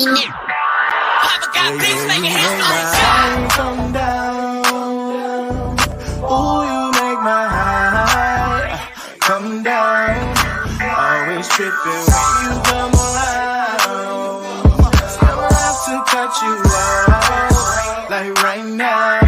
Come down. Ooh, you make my high come down. Always tripping when you come around. Never have to cut you out like right now.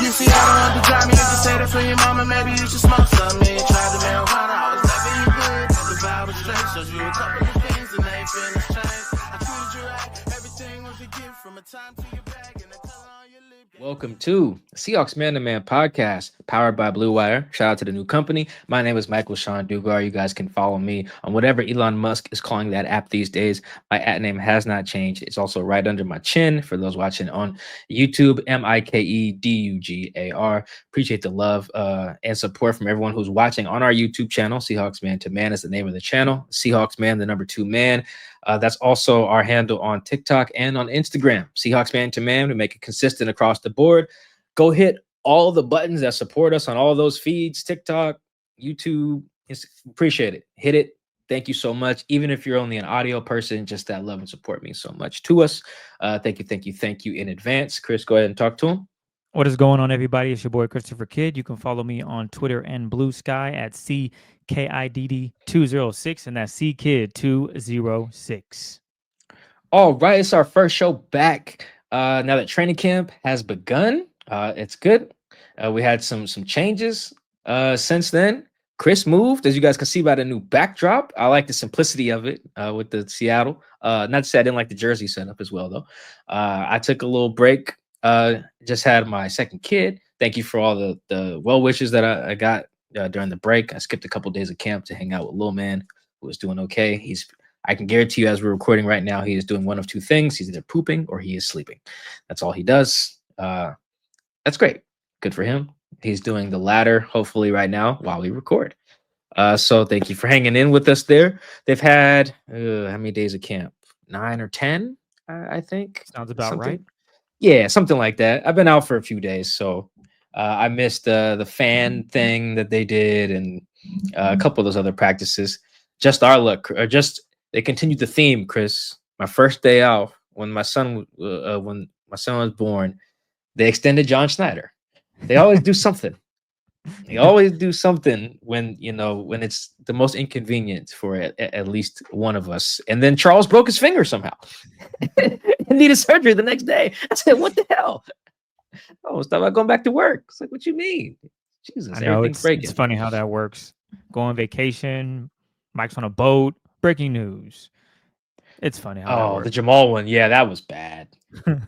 You see, I don't have to drive me. You can say that for your mama. Maybe you should smoke some. Me try the marijuana. I was never you good. The vibe was straight. Showed you a couple of things and they feel strange. I treated you right. Everything was a gift from a time to your bag and the color on your lip. Welcome to Seahawks Man to Man podcast, powered by Blue Wire. Shout out to the new company. My name is Michael Sean Dugar. You guys can follow me on whatever Elon Musk is calling that app these days. My at name has not changed. It's also right under my chin for those watching on YouTube, MikeDugar. Appreciate the love and support from everyone who's watching on our YouTube channel. Seahawks Man to Man is the name of the channel. Seahawks Man, the number 2 man. That's also our handle on TikTok and on Instagram. Seahawks Man to Man. We make it consistent across the board. Go hit all the buttons that support us on all those feeds, TikTok, YouTube. Appreciate it. Hit it. Thank you so much. Even if you're only an audio person, just that love and support means so much to us. Thank you in advance. Chris, go ahead and talk to him. What is going on, everybody? It's your boy, Christopher Kidd. You can follow me on Twitter and Blue Sky at CKIDD206, and that's CKID206. All right, it's our first show back. Now that training camp has begun, it's good. We had some changes since then. Chris moved, as you guys can see by the new backdrop. I like the simplicity of it with the Seattle. Not to say I didn't like the jersey setup as well, though. I took a little break. Just had my second kid. Thank you for all the well wishes that I got during the break. I skipped a couple days of camp to hang out with Lil Man, who was doing okay. I can guarantee you, as we're recording right now, he is doing one of two things. He's either pooping or he is sleeping. That's all he does. That's great. Good for him. He's doing the latter, hopefully, right now while we record. So thank you for hanging in with us there. They've had how many days of camp? 9 or 10, I think. Sounds about right. Yeah, something like that. I've been out for a few days, so I missed the fan thing that they did and a couple of those other practices. Just our luck, or just they continued the theme, Chris. My first day out when my son was born, they extended John Schneider. They always do something. They always do something when it's the most inconvenient for at least one of us. And then Charles broke his finger somehow and needed surgery the next day. I said, "What the hell? Oh, stop about going back to work." It's like, what you mean? Jesus, I know everything's breaking. It's funny how that works. Go on vacation, Mike's on a boat, breaking news. It's funny how that works. The Jamal one, yeah, that was bad.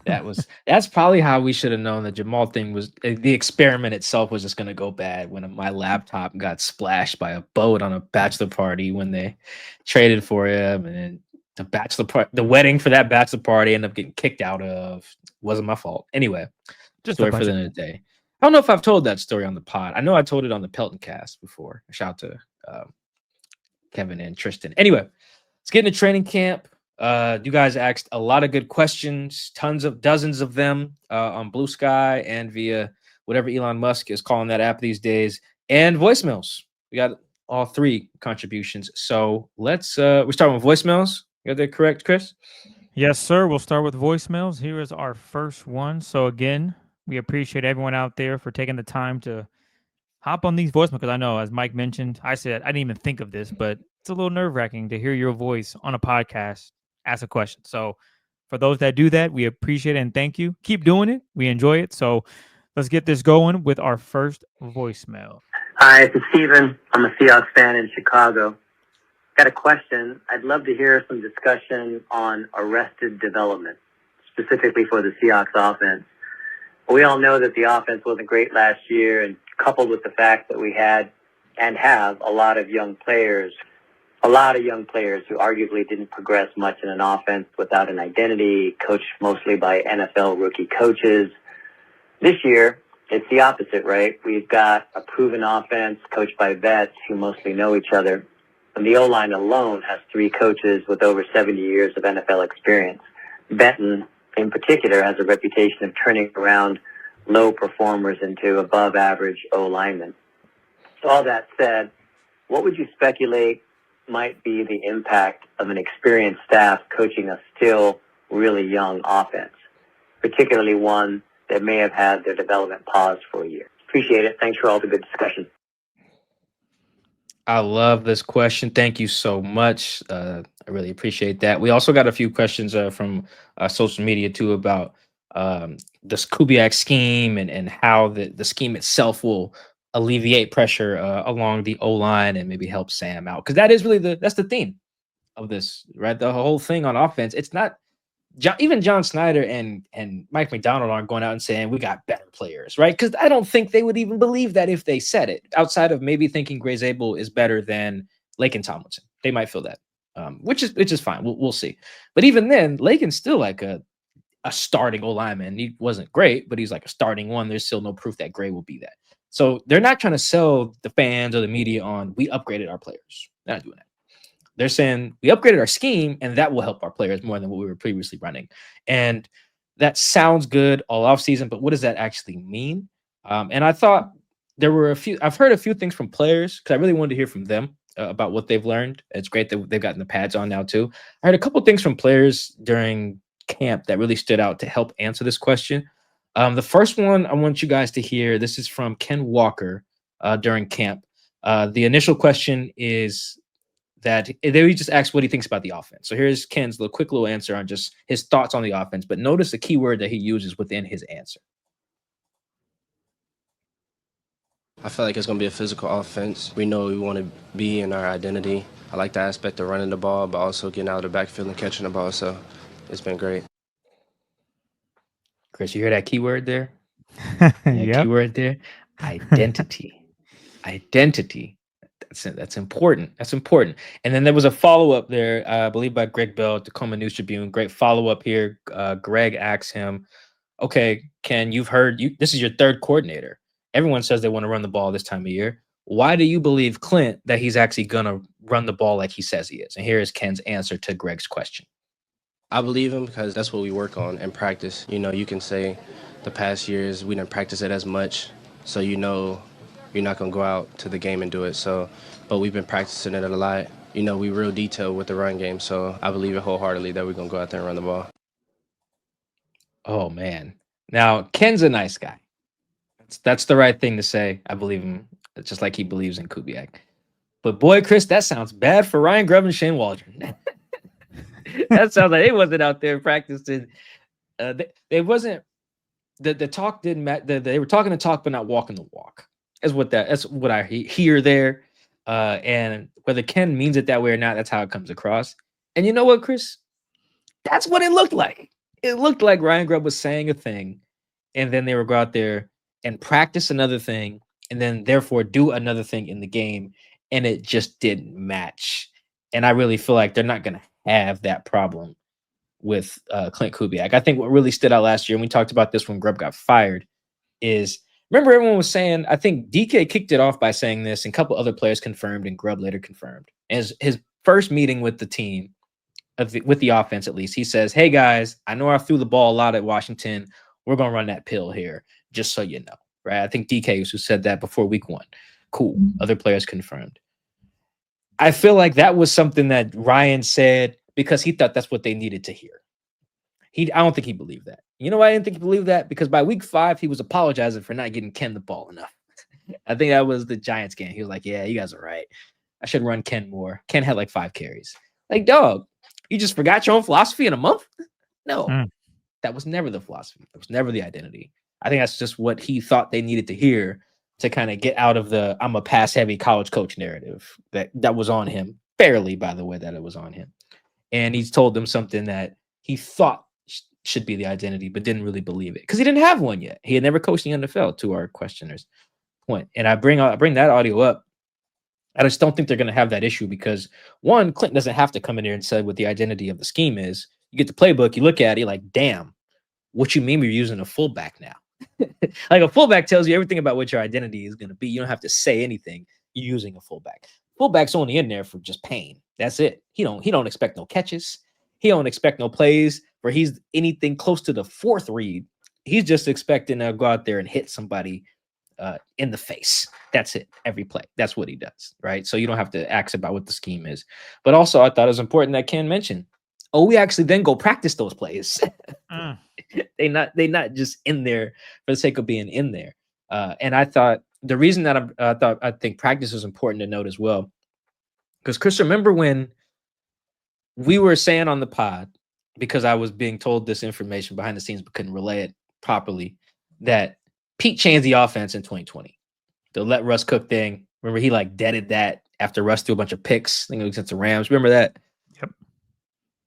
That's probably how we should have known the Jamal thing was. The experiment itself was just going to go bad when my laptop got splashed by a boat on a bachelor party when they traded for him, and the wedding for that bachelor party ended up getting kicked out of. Wasn't my fault. Anyway, just story for the end of the day. I don't know if I've told that story on the pod. I know I told it on the Pelton cast before. Shout out to Kevin and Tristan. Anyway, let's get into training camp. You guys asked a lot of good questions, dozens of them on Blue Sky and via whatever Elon Musk is calling that app these days, and voicemails. We got all 3 contributions. So let's we're starting with voicemails. You got that correct, Chris? Yes, sir. We'll start with voicemails. Here is our first one. So again, we appreciate everyone out there for taking the time to hop on these voicemails, because I know, as Mike mentioned, I said I didn't even think of this, but it's a little nerve-wracking to hear your voice on a podcast ask a question. So for those that do that, we appreciate it and thank you. Keep doing it. We enjoy it. So let's get this going with our first voicemail. Hi, this is Steven. I'm a Seahawks fan in Chicago. Got a question. I'd love to hear some discussion on arrested development, specifically for the Seahawks offense. We all know that the offense wasn't great last year, and coupled with the fact that we had and have a lot of young players who arguably didn't progress much in an offense without an identity, coached mostly by NFL rookie coaches. This year, it's the opposite, right? We've got a proven offense coached by vets who mostly know each other. And the O-line alone has 3 coaches with over 70 years of NFL experience. Benton, in particular, has a reputation of turning around low performers into above-average O-linemen. So all that said, what would you speculate might be the impact of an experienced staff coaching a still really young offense, particularly one that may have had their development paused for a year? Appreciate it. Thanks for all the good discussion. I love this question. Thank you so much. I really appreciate that. We also got a few questions from social media too about this Kubiak scheme and how the scheme itself will alleviate pressure along the O-line and maybe help Sam out. Because that is really that's the theme of this, right? The whole thing on offense. It's not even John Schneider and Mike McDonald aren't going out and saying we got better players, right? Because I don't think they would even believe that if they said it, outside of maybe thinking Gray Zabel is better than Laken Tomlinson. They might feel that, which is fine. We'll see. But even then, Laken's still like a starting O lineman. He wasn't great, but he's like a starting one. There's still no proof that Gray will be that. So they're not trying to sell the fans or the media on we upgraded our players. They're not doing that. They're saying we upgraded our scheme and that will help our players more than what we were previously running. And that sounds good all offseason, but what does that actually mean? And I thought there were I've heard a few things from players because I really wanted to hear from them about what they've learned. It's great that they've gotten the pads on now too. I heard a couple of things from players during camp that really stood out to help answer this question. The first one I want you guys to hear, this is from Ken Walker during camp. The initial question is that they just asked what he thinks about the offense. So here's Ken's quick little answer on just his thoughts on the offense, but notice the key word that he uses within his answer. I feel like it's going to be a physical offense. We know we want to be in our identity. I like the aspect of running the ball, but also getting out of the backfield and catching the ball. So it's been great. Chris, you hear that key word there? Yeah. Keyword there. Identity. Identity. That's important. That's important. And then there was a follow-up there, I believe by Greg Bell, Tacoma News Tribune. Great follow-up here. Greg asks him, okay, Ken, you've heard this is your third coordinator. Everyone says they want to run the ball this time of year. Why do you believe Clint that he's actually gonna run the ball like he says he is? And here is Ken's answer to Greg's question. I believe him because that's what we work on in practice. You know, you can say the past years we didn't practice it as much, so you know you're not going to go out to the game and do it. So, but we've been practicing it a lot. You know, we real detailed with the run game, so I believe it wholeheartedly that we're going to go out there and run the ball. Oh, man. Now, Ken's a nice guy. That's the right thing to say. I believe him, just like he believes in Kubiak. But boy, Chris, that sounds bad for Ryan Grubb and Shane Waldron. That sounds like they wasn't out there practicing. They wasn't. The talk didn't matter. They were talking the talk, but not walking the walk. That's what I hear there. And whether Ken means it that way or not, that's how it comes across. And you know what, Chris? That's what it looked like. It looked like Ryan Grubb was saying a thing, and then they would go out there and practice another thing, and then therefore do another thing in the game, and it just didn't match. And I really feel like they're not going to have that problem with Clint Kubiak. I think what really stood out last year, and we talked about this when Grubb got fired, is remember everyone was saying, I think DK kicked it off by saying this, and a couple other players confirmed, and Grubb later confirmed. As his first meeting with the team, with the offense at least, he says, hey guys, I know I threw the ball a lot at Washington. We're going to run that pill here, just so you know. Right? I think DK was who said that before week 1. Cool. Other players confirmed. I feel like that was something that Ryan said because he thought that's what they needed to hear. I don't think he believed that. You know why I didn't think he believed that? Because by week 5, he was apologizing for not getting Ken the ball enough. I think that was the Giants game. He was like, yeah, you guys are right. I should run Ken more. Ken had like 5 carries. Like, dog, you just forgot your own philosophy in a month? No, that was never the philosophy. That was never the identity. I think that's just what he thought they needed to hear to kind of get out of the I'm a pass-heavy college coach narrative that was on him. Fairly, by the way, that it was on him. And he's told them something that he thought should be the identity, but didn't really believe it because he didn't have one yet. He had never coached in the NFL, to our questioner's point. And I bring that audio up. I just don't think they're going to have that issue because, one, Clinton doesn't have to come in here and say what the identity of the scheme is. You get the playbook, you look at it, you're like, damn, what you mean we're using a fullback now? Like a fullback tells you everything about what your identity is going to be. You don't have to say anything. You're using a fullback. Fullback's only in there for just pain. That's it. He don't expect no catches. He don't expect no plays where he's anything close to the 4th read. He's just expecting to go out there and hit somebody in the face. That's it. Every play. That's what he does, right? So you don't have to ask about what the scheme is. But also, I thought it was important that Ken mentioned. Oh, we actually then go practice those plays. They not just in there for the sake of being in there. And I thought the reason that I think practice is important to note as well, because Chris, remember when we were saying on the pod, because I was being told this information behind the scenes but couldn't relay it properly, that Pete changed the offense in 2020. The let Russ cook thing. Remember, he like deaded that after Russ threw a bunch of picks. I think it was against the Rams. Remember that? Yep.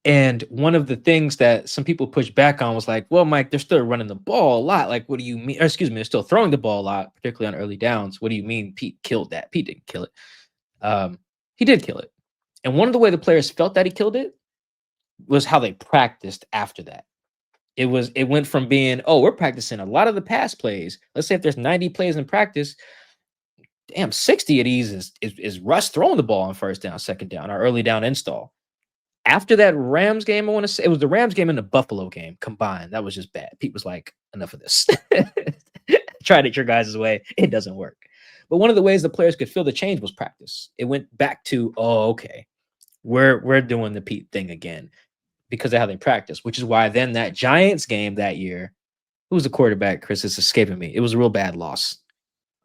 And one of the things that some people pushed back on was like, well, Mike, they're still running the ball a lot. Like, what do you mean? Or excuse me, they're still throwing the ball a lot, particularly on early downs. What do you mean Pete killed that? Pete didn't kill it. He did kill it. And one of the way the players felt that he killed it was how they practiced after that. It went from being, oh, we're practicing a lot of the pass plays. Let's say if there's 90 plays in practice, damn, 60 of these is Russ throwing the ball on first down, second down, or early down install. After that Rams game, I want to say it was the Rams game and the Buffalo game combined. That was just bad. Pete was like, enough of this. Tried it your guys' way. It doesn't work. But one of the ways the players could feel the change was practice. It went back to, oh, okay, we're doing the Pete thing again because of how they practice, which is why then that Giants game that year, who was the quarterback, Chris? It's escaping me. It was a real bad loss.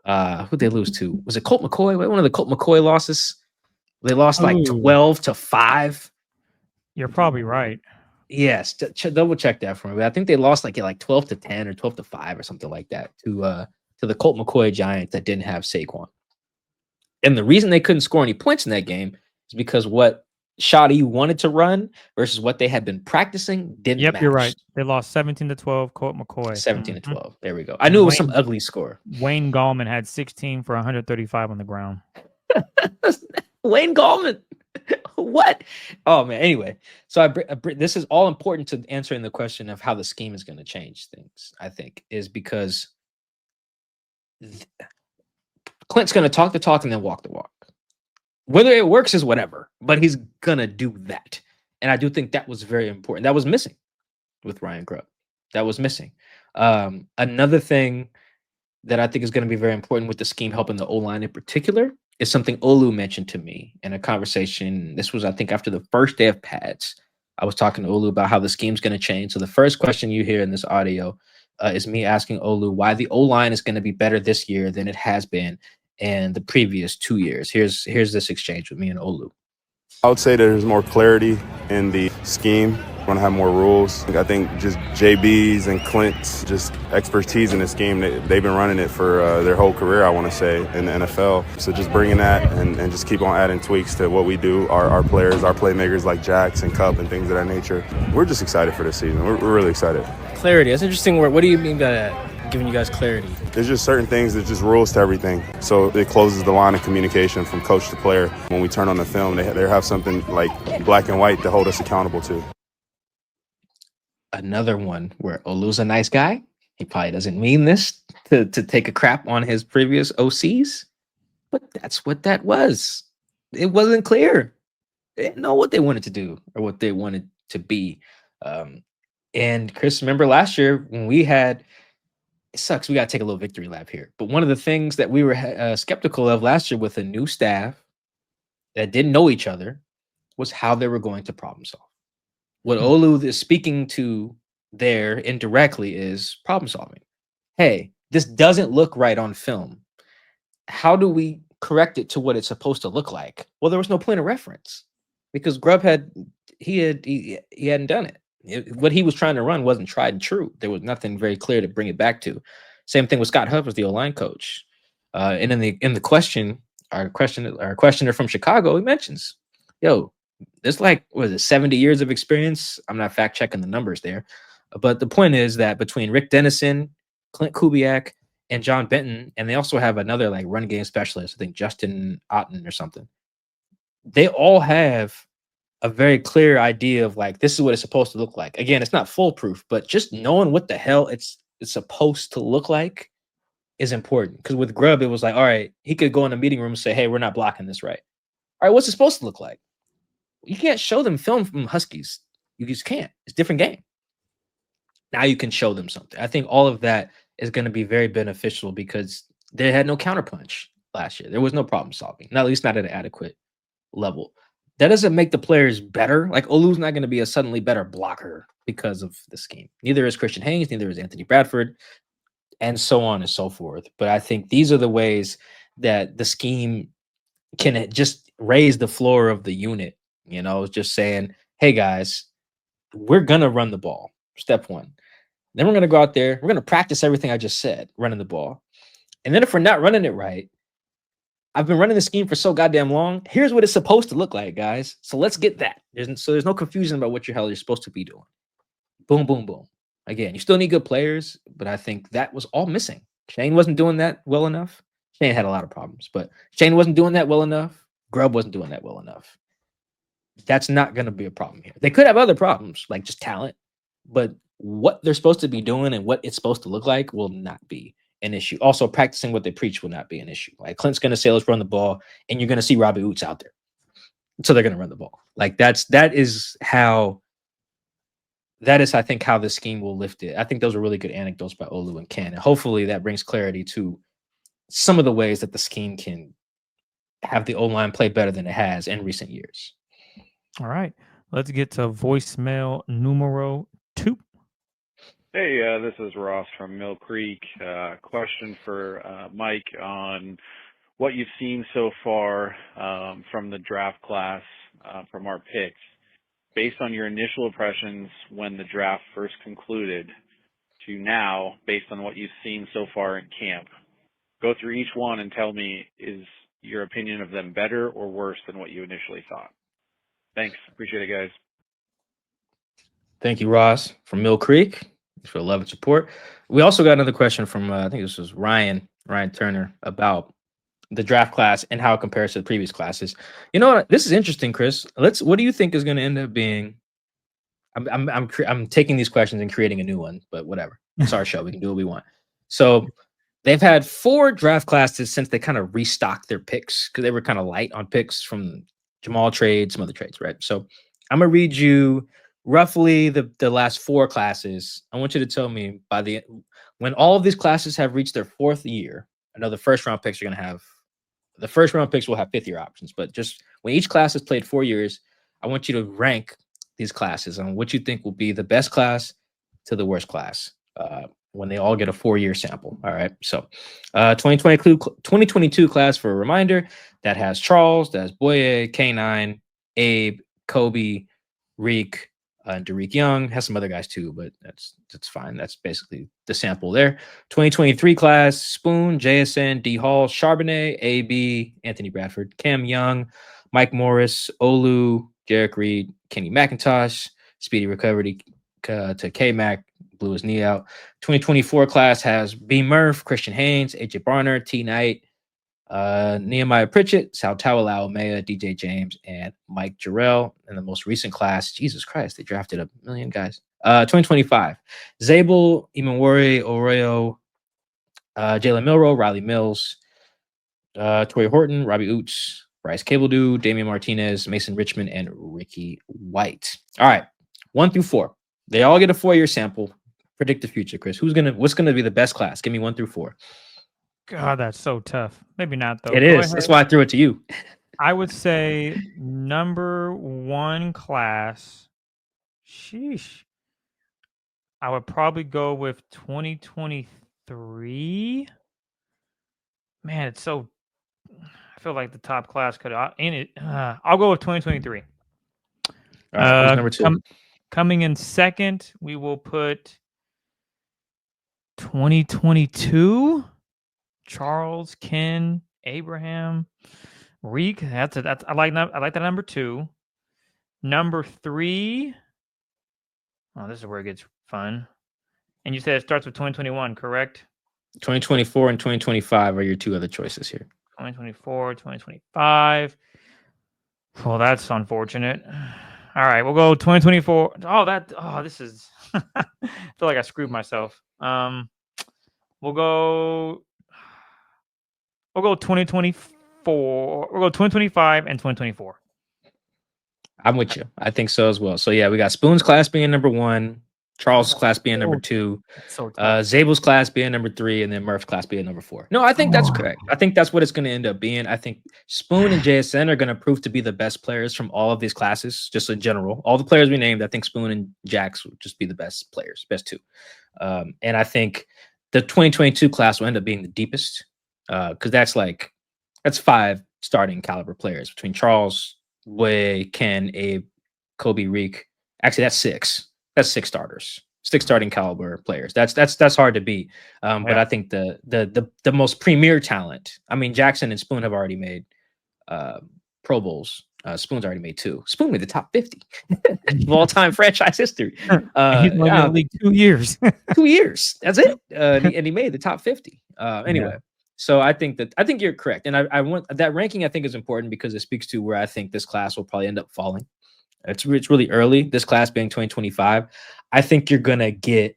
Who'd they lose to? Was it Colt McCoy? One of the Colt McCoy losses? They lost like 12-5. You're probably right. Yes, double check that for me. But I think they lost like 12-10 or 12-5 or something like that to the Colt McCoy Giants that didn't have Saquon. And the reason they couldn't score any points in that game is because what Shoddy wanted to run versus what they had been practicing didn't match. You're right. They lost 17-12. Colt McCoy. 17-12. There we go. I knew it was some ugly score. Wayne Gallman had 16 for 135 on the ground. Wayne Gallman. What? Oh man. Anyway, so this is all important to answering the question of how the scheme is going to change things. I think is because Clint's going to talk the talk and then walk the walk. Whether it works is whatever, but he's going to do that. And I do think that was very important. That was missing with Ryan Grubb. That was missing. Another thing that I think is going to be very important with the scheme helping the O-line in particular is something Olu mentioned to me in a conversation. This was, I think, after the first day of pads. I was talking to Olu about how the scheme's going to change. So the first question you hear in this audio is me asking Olu why the O-line is going to be better this year than it has been in the previous 2 years. Here's this exchange with me and Olu. I would say there's more clarity in the scheme. We're going to have more rules. I think just JB's and Clint's just expertise in this game, they've been running it for their whole career, I want to say, in the NFL. So just bringing that and just keep on adding tweaks to what we do, our players, our playmakers like Jax and Cup and things of that nature. We're just excited for this season. We're really excited. Clarity. That's an interesting word. What do you mean by that? Giving you guys clarity. There's just certain things, there's just rules to everything. So it closes the line of communication from coach to player. When we turn on the film, they have something like black and white to hold us accountable to. Another one where Olu's a nice guy. He probably doesn't mean this to take a crap on his previous OCs, but that's what that was. It wasn't clear. They didn't know what they wanted to do or what they wanted to be. And Chris, remember last year when we had, it sucks, we got to take a little victory lap here. But one of the things that we were skeptical of last year with a new staff that didn't know each other was how they were going to problem solve. What Olu is speaking to there indirectly is problem solving. Hey, this doesn't look right on film. How do we correct it to what it's supposed to look like? Well, there was no point of reference because Grubb hadn't done it. What he was trying to run wasn't tried and true. There was nothing very clear to bring it back to. Same thing with Scott Huff as the O-line coach. And in the question, our questioner from Chicago, he mentions, there's 70 years of experience. I'm not fact checking the numbers there, but the point is that between Rick Dennison, Clint Kubiak, and John Benton, and they also have another run game specialist, I think Justin Otten or something. They all have a very clear idea of this is what it's supposed to look like. Again, it's not foolproof, but just knowing what the hell it's supposed to look like is important. Because with Grubb, it was all right, he could go in a meeting room and say, hey, we're not blocking this right. All right, what's it supposed to look like? You can't show them film from Huskies. You just can't. It's a different game. Now you can show them something. I think all of that is going to be very beneficial because They had no counterpunch last year. There was no problem solving, not at least not at an adequate level. That doesn't make the players better. Like Olu's not going to be a suddenly better blocker because of the scheme. Neither is Christian Haynes, neither is Anthony Bradford, and so on and so forth. But I think these are the ways that the scheme can just raise the floor of the unit. You know, just saying, hey guys, we're gonna run the ball. Step one. Then we're gonna go out there. We're gonna practice everything I just said, running the ball. And then if we're not running it right, I've been running the scheme for so goddamn long. Here's what it's supposed to look like, guys. So let's get that. There's no confusion about what the hell you're supposed to be doing. Boom, boom, boom. Again, you still need good players, but I think that was all missing. Shane wasn't doing that well enough. Shane had a lot of problems, but Shane wasn't doing that well enough. Grubb wasn't doing that well enough. That's not going to be a problem here. They could have other problems, like just talent, but what they're supposed to be doing and what it's supposed to look like will not be an issue. Also, practicing what they preach will not be an issue. Like Clint's going to say, let's run the ball, and you're going to see Robbie Oots out there. So they're going to run the ball. Like that is, I think, how the scheme will lift it. I think those are really good anecdotes by Olu and Ken. And hopefully that brings clarity to some of the ways that the scheme can have the O-line play better than it has in recent years. All right. Let's get to voicemail numero 2. Hey, this is Ross from Mill Creek. Question for Mike on what you've seen so far from the draft class, from our picks. Based on your initial impressions when the draft first concluded to now, based on what you've seen so far in camp, go through each one and tell me, is your opinion of them better or worse than what you initially thought? Thanks. Appreciate it, guys. Thank you, Ross, from Mill Creek. Thanks for the love and support. We also got another question from, I think this was Ryan Turner, about the draft class and how it compares to the previous classes. You know what? This is interesting, Chris. What do you think is going to end up being? I'm taking these questions and creating a new one, but whatever. It's our show. We can do what we want. So they've had 4 draft classes since they kind of restocked their picks because they were kind of light on picks from Jamal trades, some other trades, right? So I'm gonna read you roughly the last 4 classes. I want you to tell me when all of these classes have reached their 4th year. I know the first round picks will have 5th year options, but just when each class has played 4 years, I want you to rank these classes on what you think will be the best class to the worst class when they all get a 4-year sample. All right. So 2022 class, for a reminder, that has Charles, that has Boye, K9, Abe, Kobe, Reek, and Derek Young. Has some other guys too, but that's fine. That's basically the sample there. 2023 class, Spoon, JSN, D Hall, Charbonnet, AB, Anthony Bradford, Cam Young, Mike Morris, Olu, Jarek Reed, Kenny McIntosh, speedy recovery to K-Mac, blew his knee out. 2024 class has B. Murph, Christian Haynes, AJ Barner, T. Knight, Nehemiah Pritchett, Sautawa Laumea, DJ James, and Mike Jarrell. And the most recent class, Jesus Christ, they drafted a million guys. 2025, Zabel, Imanwari, Oreo, Jaylen Milroe, Riley Mills, Torrey Horton, Robbie Oots, Bryce Cabledew, Damian Martinez, Mason Richmond, and Ricky White. All right, 1 through 4. They all get a 4-year sample. Predict the future, Chris. What's gonna be the best class? Give me 1 through 4. God, that's so tough. Maybe not, though. It is. That's why I threw it to you. I would say number 1 class. Sheesh. I would probably go with 2023. Man, it's so. I feel like the top class could. I'll go with 2023. All right, who's number 2? Coming in second, we will put 2022. Charles, Ken, Abraham, Reek. I like that number 2. Number 3. Oh, this is where it gets fun. And you said it starts with 2021, correct? 2024 and 2025 are your 2 other choices here. 2024, 2025. Well, that's unfortunate. All right, we'll go 2024. This is. I feel like I screwed myself. We'll go 2024. We'll go 2025 and 2024. I'm with you. I think so as well. So yeah, we got Spoon's class being number 1, Charles' class being number 2, So tough. Zabel's class being number 3, and then Murph's class being number 4. No, I think that's Oh. correct. I think that's what it's going to end up being. I think Spoon and JSN are going to prove to be the best players from all of these classes, just in general. All the players we named, I think Spoon and Jax would just be the best players, best 2. And I think the 2022 class will end up being the deepest because that's 5 starting caliber players between Charles, Way, Ken, Abe, Kobe, Reek. Actually, that's 6. That's 6 starters, 6 starting caliber players. That's hard to beat. But I think the most premier talent. I mean, Jackson and Spoon have already made Pro Bowls. Spoon's already made 2. Spoon made the top 50 of all time franchise history. He's only been in the league 2 years. 2 years. That's it. And he made the top 50. Anyway. So I think you're correct. And I want that ranking. I think is important because it speaks to where I think this class will probably end up falling. It's really early. This class being 2025, I think you're gonna get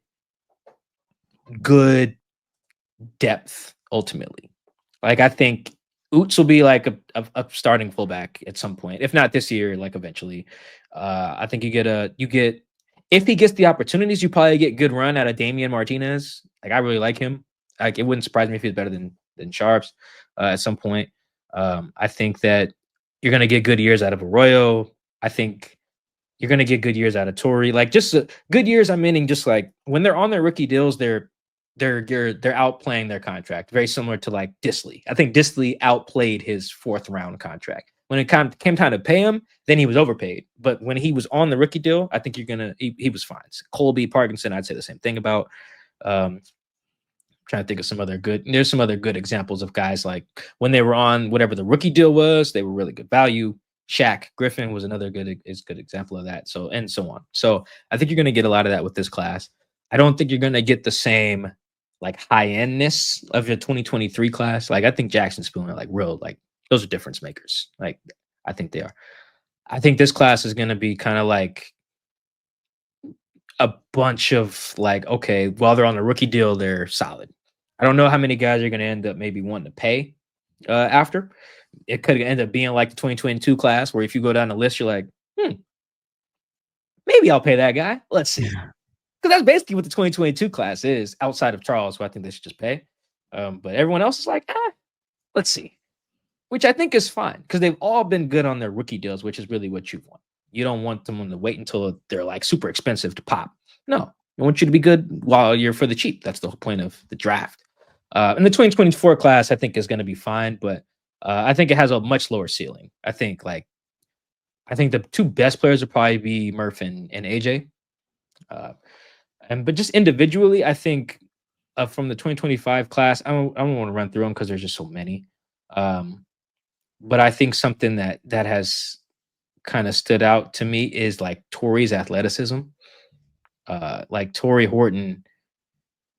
good depth ultimately. Like I think Oots will be like a starting fullback at some point, if not this year, like eventually. I think you get if he gets the opportunities, you probably get good run out of Damian Martinez. Like I really like him. Like it wouldn't surprise me if he's better than Sharps at some point. I think that you're gonna get good years out of Arroyo. I think you're going to get good years out of Torrey. Like just good years. I'm meaning just like when they're on their rookie deals, they're outplaying their contract. Very similar to like Disley. I think Disley outplayed his 4th round contract. When it came time to pay him, then he was overpaid. But when he was on the rookie deal, I think he was fine. So Colby, Parkinson, I'd say the same thing about. Trying to think of some other good. There's some other good examples of guys like when they were on whatever the rookie deal was, they were really good value. Shaq Griffin was another good example of that. So and so on. So I think you're going to get a lot of that with this class. I don't think you're going to get the same like high endness of your 2023 class. Like I think Jackson Spoon are like real like those are difference makers. Like I think they are. I think this class is going to be kind of like a bunch of like okay, while they're on the rookie deal, they're solid. I don't know how many guys are going to end up maybe wanting to pay after. It could end up being like the 2022 class where if you go down the list, you're like, maybe I'll pay that guy. Let's see. Because that's basically what the 2022 class is outside of Charles, who I think they should just pay. But everyone else is like, let's see. Which I think is fine because they've all been good on their rookie deals, which is really what you want. You don't want someone to wait until they're like super expensive to pop. No, I want you to be good while you're for the cheap. That's the whole point of the draft. And the 2024 class, I think, is going to be fine, but I think it has a much lower ceiling. I think the 2 best players would probably be Murph and AJ. But just individually, I think from the 2025 class, I don't want to run through them because there's just so many. But I think something that has kind of stood out to me is like Torrey's athleticism. Like Torrey Horton.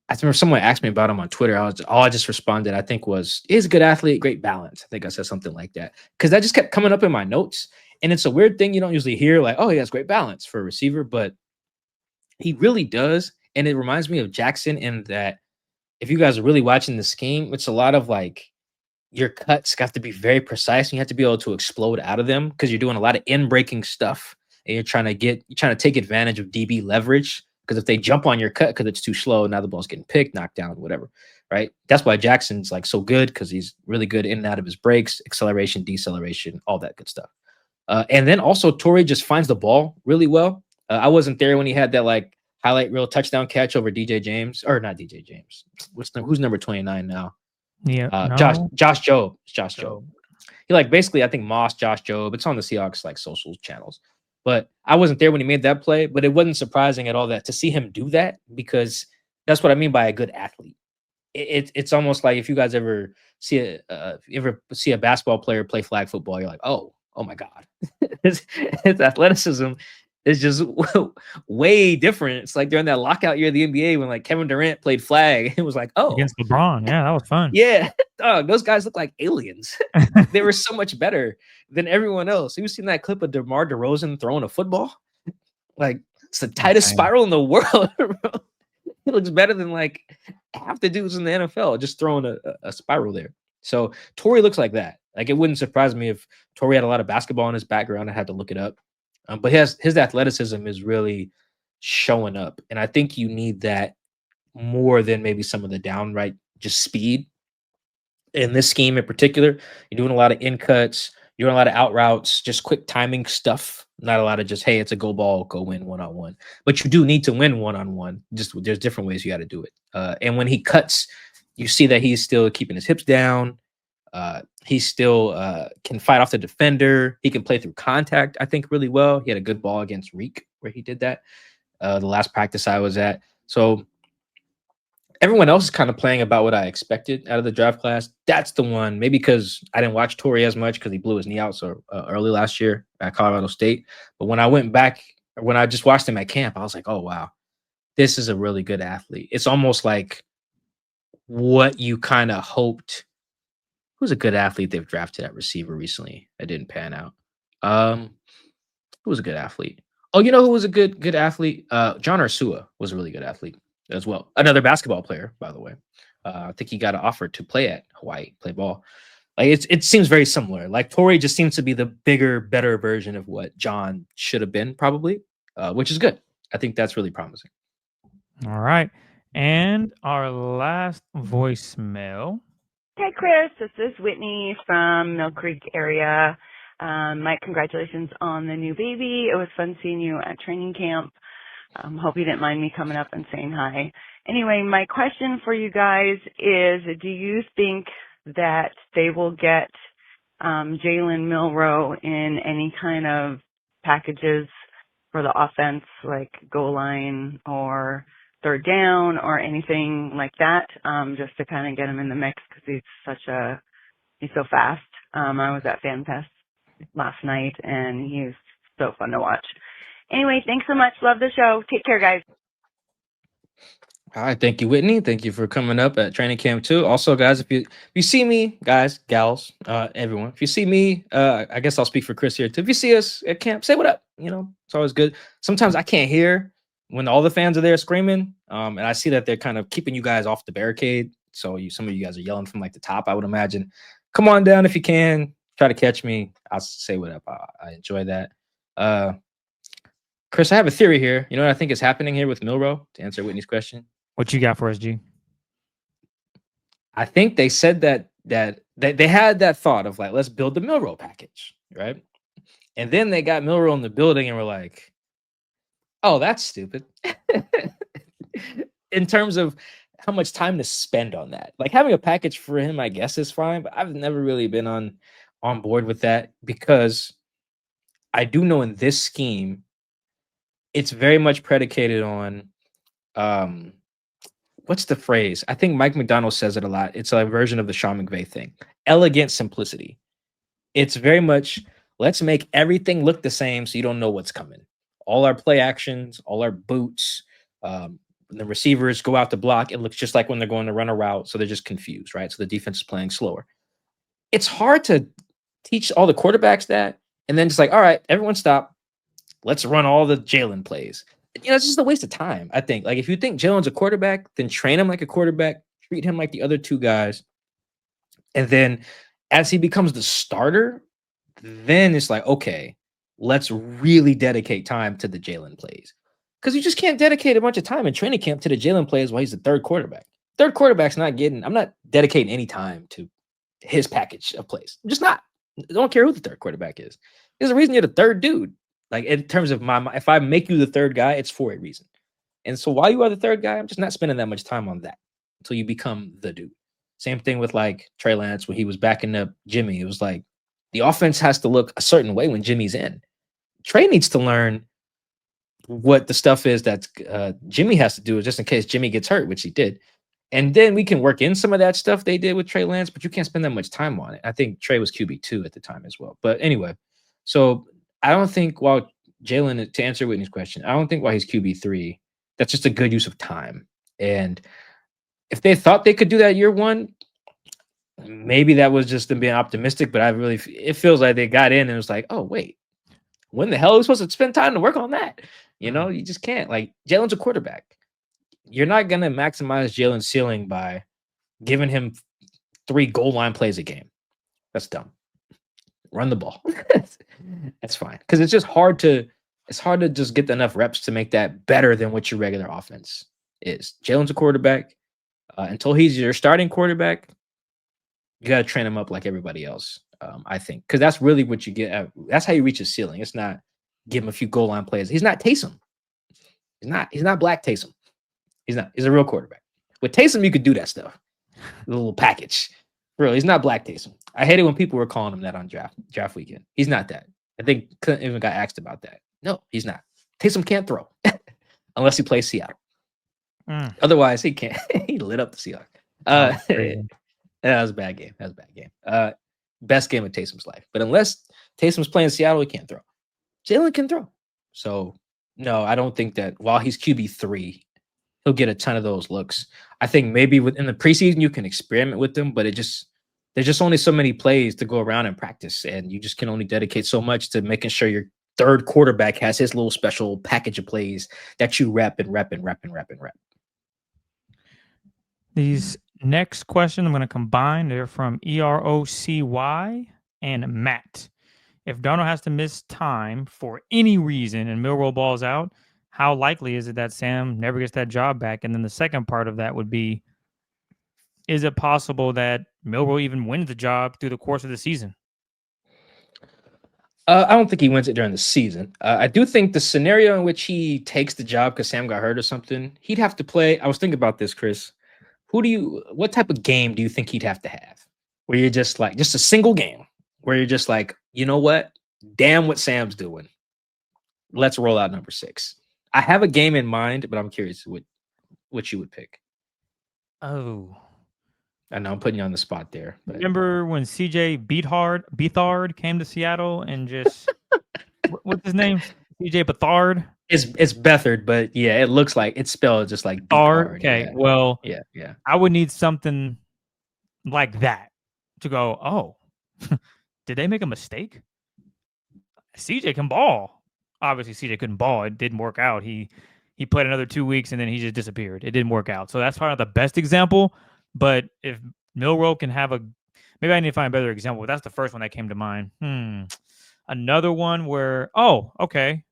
I remember someone asked me about him on Twitter. I just responded, I think is a good athlete, great balance. I think I said something like that. Because that just kept coming up in my notes. And it's a weird thing you don't usually hear, like, oh, he has great balance for a receiver, but he really does. And it reminds me of Jackson in that if you guys are really watching the scheme, it's a lot of like your cuts have to be very precise and you have to be able to explode out of them because you're doing a lot of in-breaking stuff and you're trying to take advantage of DB leverage. Because if they jump on your cut because it's too slow, now the ball's getting picked, knocked down, whatever, right? That's why Jackson's like so good because he's really good in and out of his breaks, acceleration, deceleration, all that good stuff. And then also Torrey just finds the ball really well. I wasn't there when he had that like highlight reel touchdown catch over DJ James, or not DJ James. Who's number 29 now? Yeah, Josh Jobe. Josh Jobe. He like basically I think Moss, Josh Jobe. It's on the Seahawks like social channels. But I wasn't there when he made that play, but it wasn't surprising at all that to see him do that because that's what I mean by a good athlete. It's almost like if you guys ever see a basketball player play flag football, you're like, oh my God, his athleticism is just way different. It's like during that lockout year of the NBA when like Kevin Durant played flag, it was like, oh, against LeBron, yeah, that was fun. Yeah, those guys look like aliens. They were so much better than everyone else. You've seen that clip of DeMar DeRozan throwing a football? Like it's the tightest spiral in the world. Bro. He looks better than like half the dudes in the NFL just throwing a spiral there. So Torrey looks like that. Like it wouldn't surprise me if Torrey had a lot of basketball in his background. I had to look it up. But his athleticism is really showing up. And I think you need that more than maybe some of the downright just speed. In this scheme in particular, you're doing a lot of in cuts, you're doing a lot of out routes, just quick timing stuff. Not a lot of just, hey, it's a go ball, go win one on one. But you do need to win one on one. Just there's different ways you got to do it. And when he cuts, you see that he's still keeping his hips down. He still can fight off the defender. He can play through contact, I think, really well. He had a good ball against Reek where he did that. The last practice I was at. So everyone else is kind of playing about what I expected out of the draft class. That's the one, maybe because I didn't watch Torrey as much because he blew his knee out so early last year at Colorado State. But when I went back, when I just watched him at camp, I was like, oh, wow, this is a really good athlete. It's almost like what you kind of hoped. Who's a good athlete they've drafted at receiver recently that didn't pan out? Who was a good athlete? Oh, you know who was a good athlete? John Ursua was a really good athlete as well. Another basketball player, by the way. I think he got an offer to play at Hawaii, play ball. Like it seems very similar. Like Torrey just seems to be the bigger, better version of what John should have been, probably, which is good. I think that's really promising. All right. And our last voicemail. Hi, Chris. This is Whitney from Mill Creek area. Mike, congratulations on the new baby. It was fun seeing you at training camp. Hope you didn't mind me coming up and saying hi. Anyway, my question for you guys is, do you think that they will get Jaylen Milroe in any kind of packages for the offense, like goal line or third down or anything like that, just to kind of get him in the mix because he's so fast. I was at FanFest last night and he's so fun to watch. Anyway, thanks so much. Love the show. Take care, guys. All right, thank you, Whitney. Thank you for coming up at training camp too. Also, guys, if you see me, guys, gals, everyone, if you see me, I guess I'll speak for Chris here too. If you see us at camp, say what up. You know, it's always good. Sometimes I can't hear when all the fans are there screaming, and I see that they're kind of keeping you guys off the barricade. So some of you guys are yelling from like the top, I would imagine. Come on down if you can. Try to catch me. I'll say what up. I enjoy that. Chris, I have a theory here. You know what I think is happening here with Milroe, to answer Whitney's question? What you got for us, G? I think they said that they had that thought of like, let's build the Milroe package, right? And then they got Milroe in the building and were like, oh, that's stupid. In terms of how much time to spend on that. Like having a package for him, I guess, is fine, but I've never really been on board with that because I do know in this scheme, it's very much predicated on what's the phrase? I think Mike McDonald says it a lot. It's a version of the Sean McVay thing. Elegant simplicity. It's very much, let's make everything look the same so you don't know what's coming. All our play actions, all our boots, the receivers go out to block. It looks just like when they're going to run a route, so they're just confused, right? So the defense is playing slower. It's hard to teach all the quarterbacks that, and then just like, all right, everyone stop. Let's run all the Jaylen plays. You know, it's just a waste of time, I think. Like, if you think Jaylen's a quarterback, then train him like a quarterback, treat him like the other two guys. And then as he becomes the starter, then it's like, okay, let's really dedicate time to the Jaylen plays. Because you just can't dedicate a bunch of time in training camp to the Jaylen plays while he's the third quarterback. Third quarterback's I'm not dedicating any time to his package of plays. I'm just not. I don't care who the third quarterback is. There's a reason you're the third dude. Like, in terms of if I make you the third guy, it's for a reason. And so while you are the third guy, I'm just not spending that much time on that until you become the dude. Same thing with like Trey Lance when he was backing up Jimmy. It was like the offense has to look a certain way when Jimmy's in. Trey needs to learn what the stuff is that Jimmy has to do just in case Jimmy gets hurt, which he did. And then we can work in some of that stuff they did with Trey Lance, but you can't spend that much time on it. I think Trey was QB2 at the time as well. But anyway, so I don't think while Jaylen, to answer Whitney's question, I don't think while he's QB3, that's just a good use of time. And if they thought they could do that year one, maybe that was just them being optimistic, but it feels like they got in and it was like, oh, wait, when the hell are we supposed to spend time to work on that? You know, you just can't. Like, Jaylen's a quarterback. You're not going to maximize Jaylen's ceiling by giving him 3 goal line plays a game. That's dumb. Run the ball. That's fine. Because it's just hard to it's hard to just get enough reps to make that better than what your regular offense is. Jalen's a quarterback. Until he's your starting quarterback, you got to train him up like everybody else, I think. Because that's really what you get. That's how you reach his ceiling. It's not give him a few goal line plays. He's not Taysom. He's not Black Taysom. He's not. He's a real quarterback. With Taysom, you could do that stuff. The little package. Really, he's not Black Taysom. I hated when people were calling him that on draft weekend. He's not that. I think Clint even got asked about that. No, he's not. Taysom can't throw unless he plays Seattle. Otherwise, he can't. He lit up the Seahawks. That was a bad game. Best game of Taysom's life. But unless Taysom's playing Seattle, he can't throw. Jalen can throw. So, no, I don't think that while he's QB3, he'll get a ton of those looks. I think maybe within the preseason, you can experiment with them, but there's just only so many plays to go around in practice, and you just can only dedicate so much to making sure your third quarterback has his little special package of plays that you rep. These next questions I'm going to combine. They're from EROCY and Matt. If Darnold has to miss time for any reason and Milroe balls out, how likely is it that Sam never gets that job back? And then the second part of that would be, is it possible that Milroe even wins the job through the course of the season? I don't think he wins it during the season. I do think the scenario in which he takes the job because Sam got hurt or something, he'd have to play. I was thinking about this, Chris. What type of game do you think he'd have to have? Where you're just a single game where you're just like, you know what? Damn what Sam's doing. Let's roll out number 6. I have a game in mind, but I'm curious what you would pick. Oh. I know I'm putting you on the spot there. But. Remember when CJ Beathard came to Seattle and just what's his name? CJ Beathard? It's Beathard, but yeah, it looks like it's spelled just like Beathard. Okay, yeah. Well, yeah. I would need something like that to go, oh, did they make a mistake? CJ can ball. Obviously, CJ couldn't ball. It didn't work out. He played another 2 weeks and then he just disappeared. It didn't work out. So that's probably not the best example. But if Milroe can have maybe I need to find a better example. That's the first one that came to mind. Another one where, okay.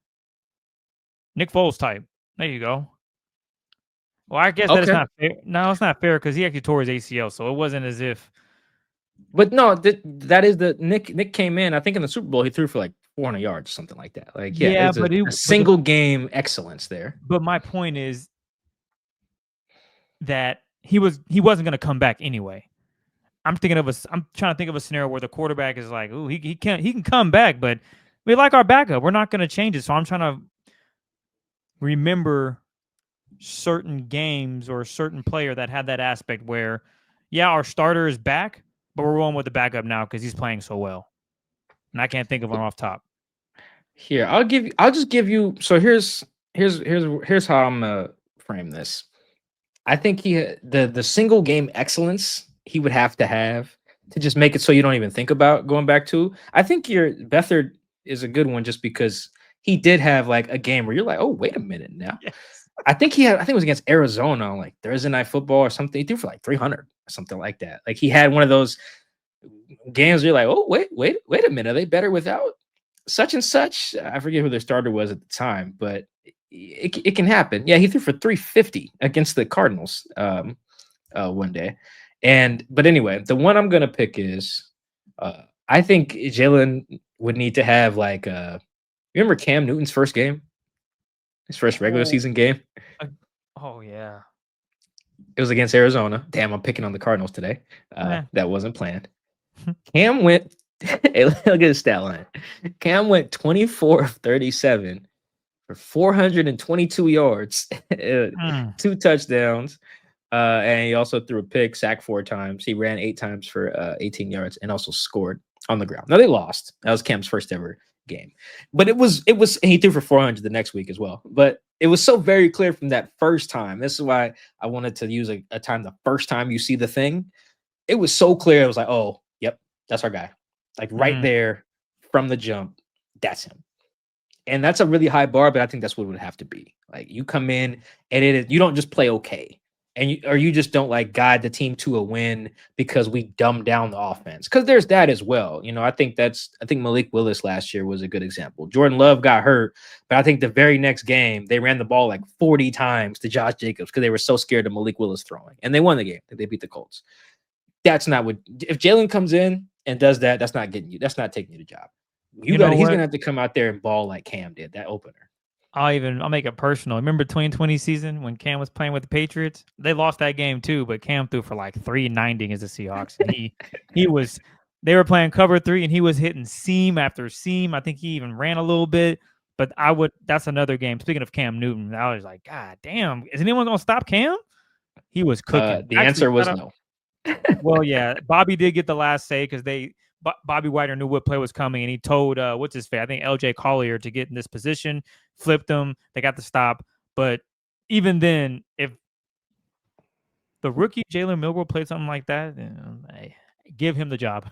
Nick Foles type. There you go. Well, I guess that is not fair. No, it's not fair because he actually tore his ACL, so it wasn't as if. But no, that is the Nick came in. I think in the Super Bowl he threw for like 400 yards, something like that. Like but a single game excellence there. But my point is that he wasn't going to come back anyway. I'm trying to think of a scenario where the quarterback is like, "Ooh, he can come back, but we like our backup. We're not going to change it." So I'm trying to remember certain games or a certain player that had that aspect where, yeah, our starter is back, but we're rolling with the backup now because he's playing so well. And I can't think of one off top. Here, I'll just give you. So here's how I'm gonna frame this. I think the single game excellence he would have to just make it so you don't even think about going back to. I think your Beathard is a good one just because he did have like a game where you're like, oh, wait a minute now. Yes. I think it was against Arizona on like Thursday Night Football or something. He threw for like 300 or something like that. Like he had one of those games where you're like, oh, wait a minute. Are they better without such and such? I forget who their starter was at the time, but it can happen. Yeah, he threw for 350 against the Cardinals one day. But anyway, the one I'm going to pick is I think Jalen would need to have like remember Cam Newton's first game? His first regular season game? Oh, yeah. It was against Arizona. Damn, I'm picking on the Cardinals today. That wasn't planned. Cam went hey, look at his stat line. Cam went 24 of 37 for 422 yards, 2 touchdowns, and he also threw a pick, sacked 4 times. He ran 8 times for 18 yards and also scored on the ground. Now they lost. That was Cam's first ever game, but it was he threw for 400 the next week as well. But it was so very clear from that first time. This is why I wanted to use a time the first time you see the thing. It was so clear. It was like, oh, yep, that's our guy. Like right there from the jump, that's him. And that's a really high bar, but I think that's what it would have to be. Like you come in and you don't just play okay. or you just don't like guide the team to a win because we dumb down the offense. Because there's that as well. I think Malik Willis last year was a good example. Jordan Love got hurt, but I think the very next game they ran the ball like 40 times to Josh Jacobs because they were so scared of Malik Willis throwing, and they won the game. They beat the Colts. That's not what. If Jaylen comes in and does that, that's not getting you. That's not taking you the job. He's gonna have to come out there and ball like Cam did that opener. I'll make it personal. Remember 2020 season when Cam was playing with the Patriots? They lost that game too, but Cam threw for like 390 against the Seahawks. And they were playing cover 3 and he was hitting seam after seam. I think he even ran a little bit, but that's another game. Speaking of Cam Newton, I was like, God damn, is anyone going to stop Cam? He was cooking. The answer was no. Well, yeah, Bobby did get the last say because Bobby Wagner knew what play was coming, and he told what's his face? I think LJ Collier to get in this position, flipped him. They got the stop, but even then, if the rookie Jaylen Milroe played something like that, give him the job.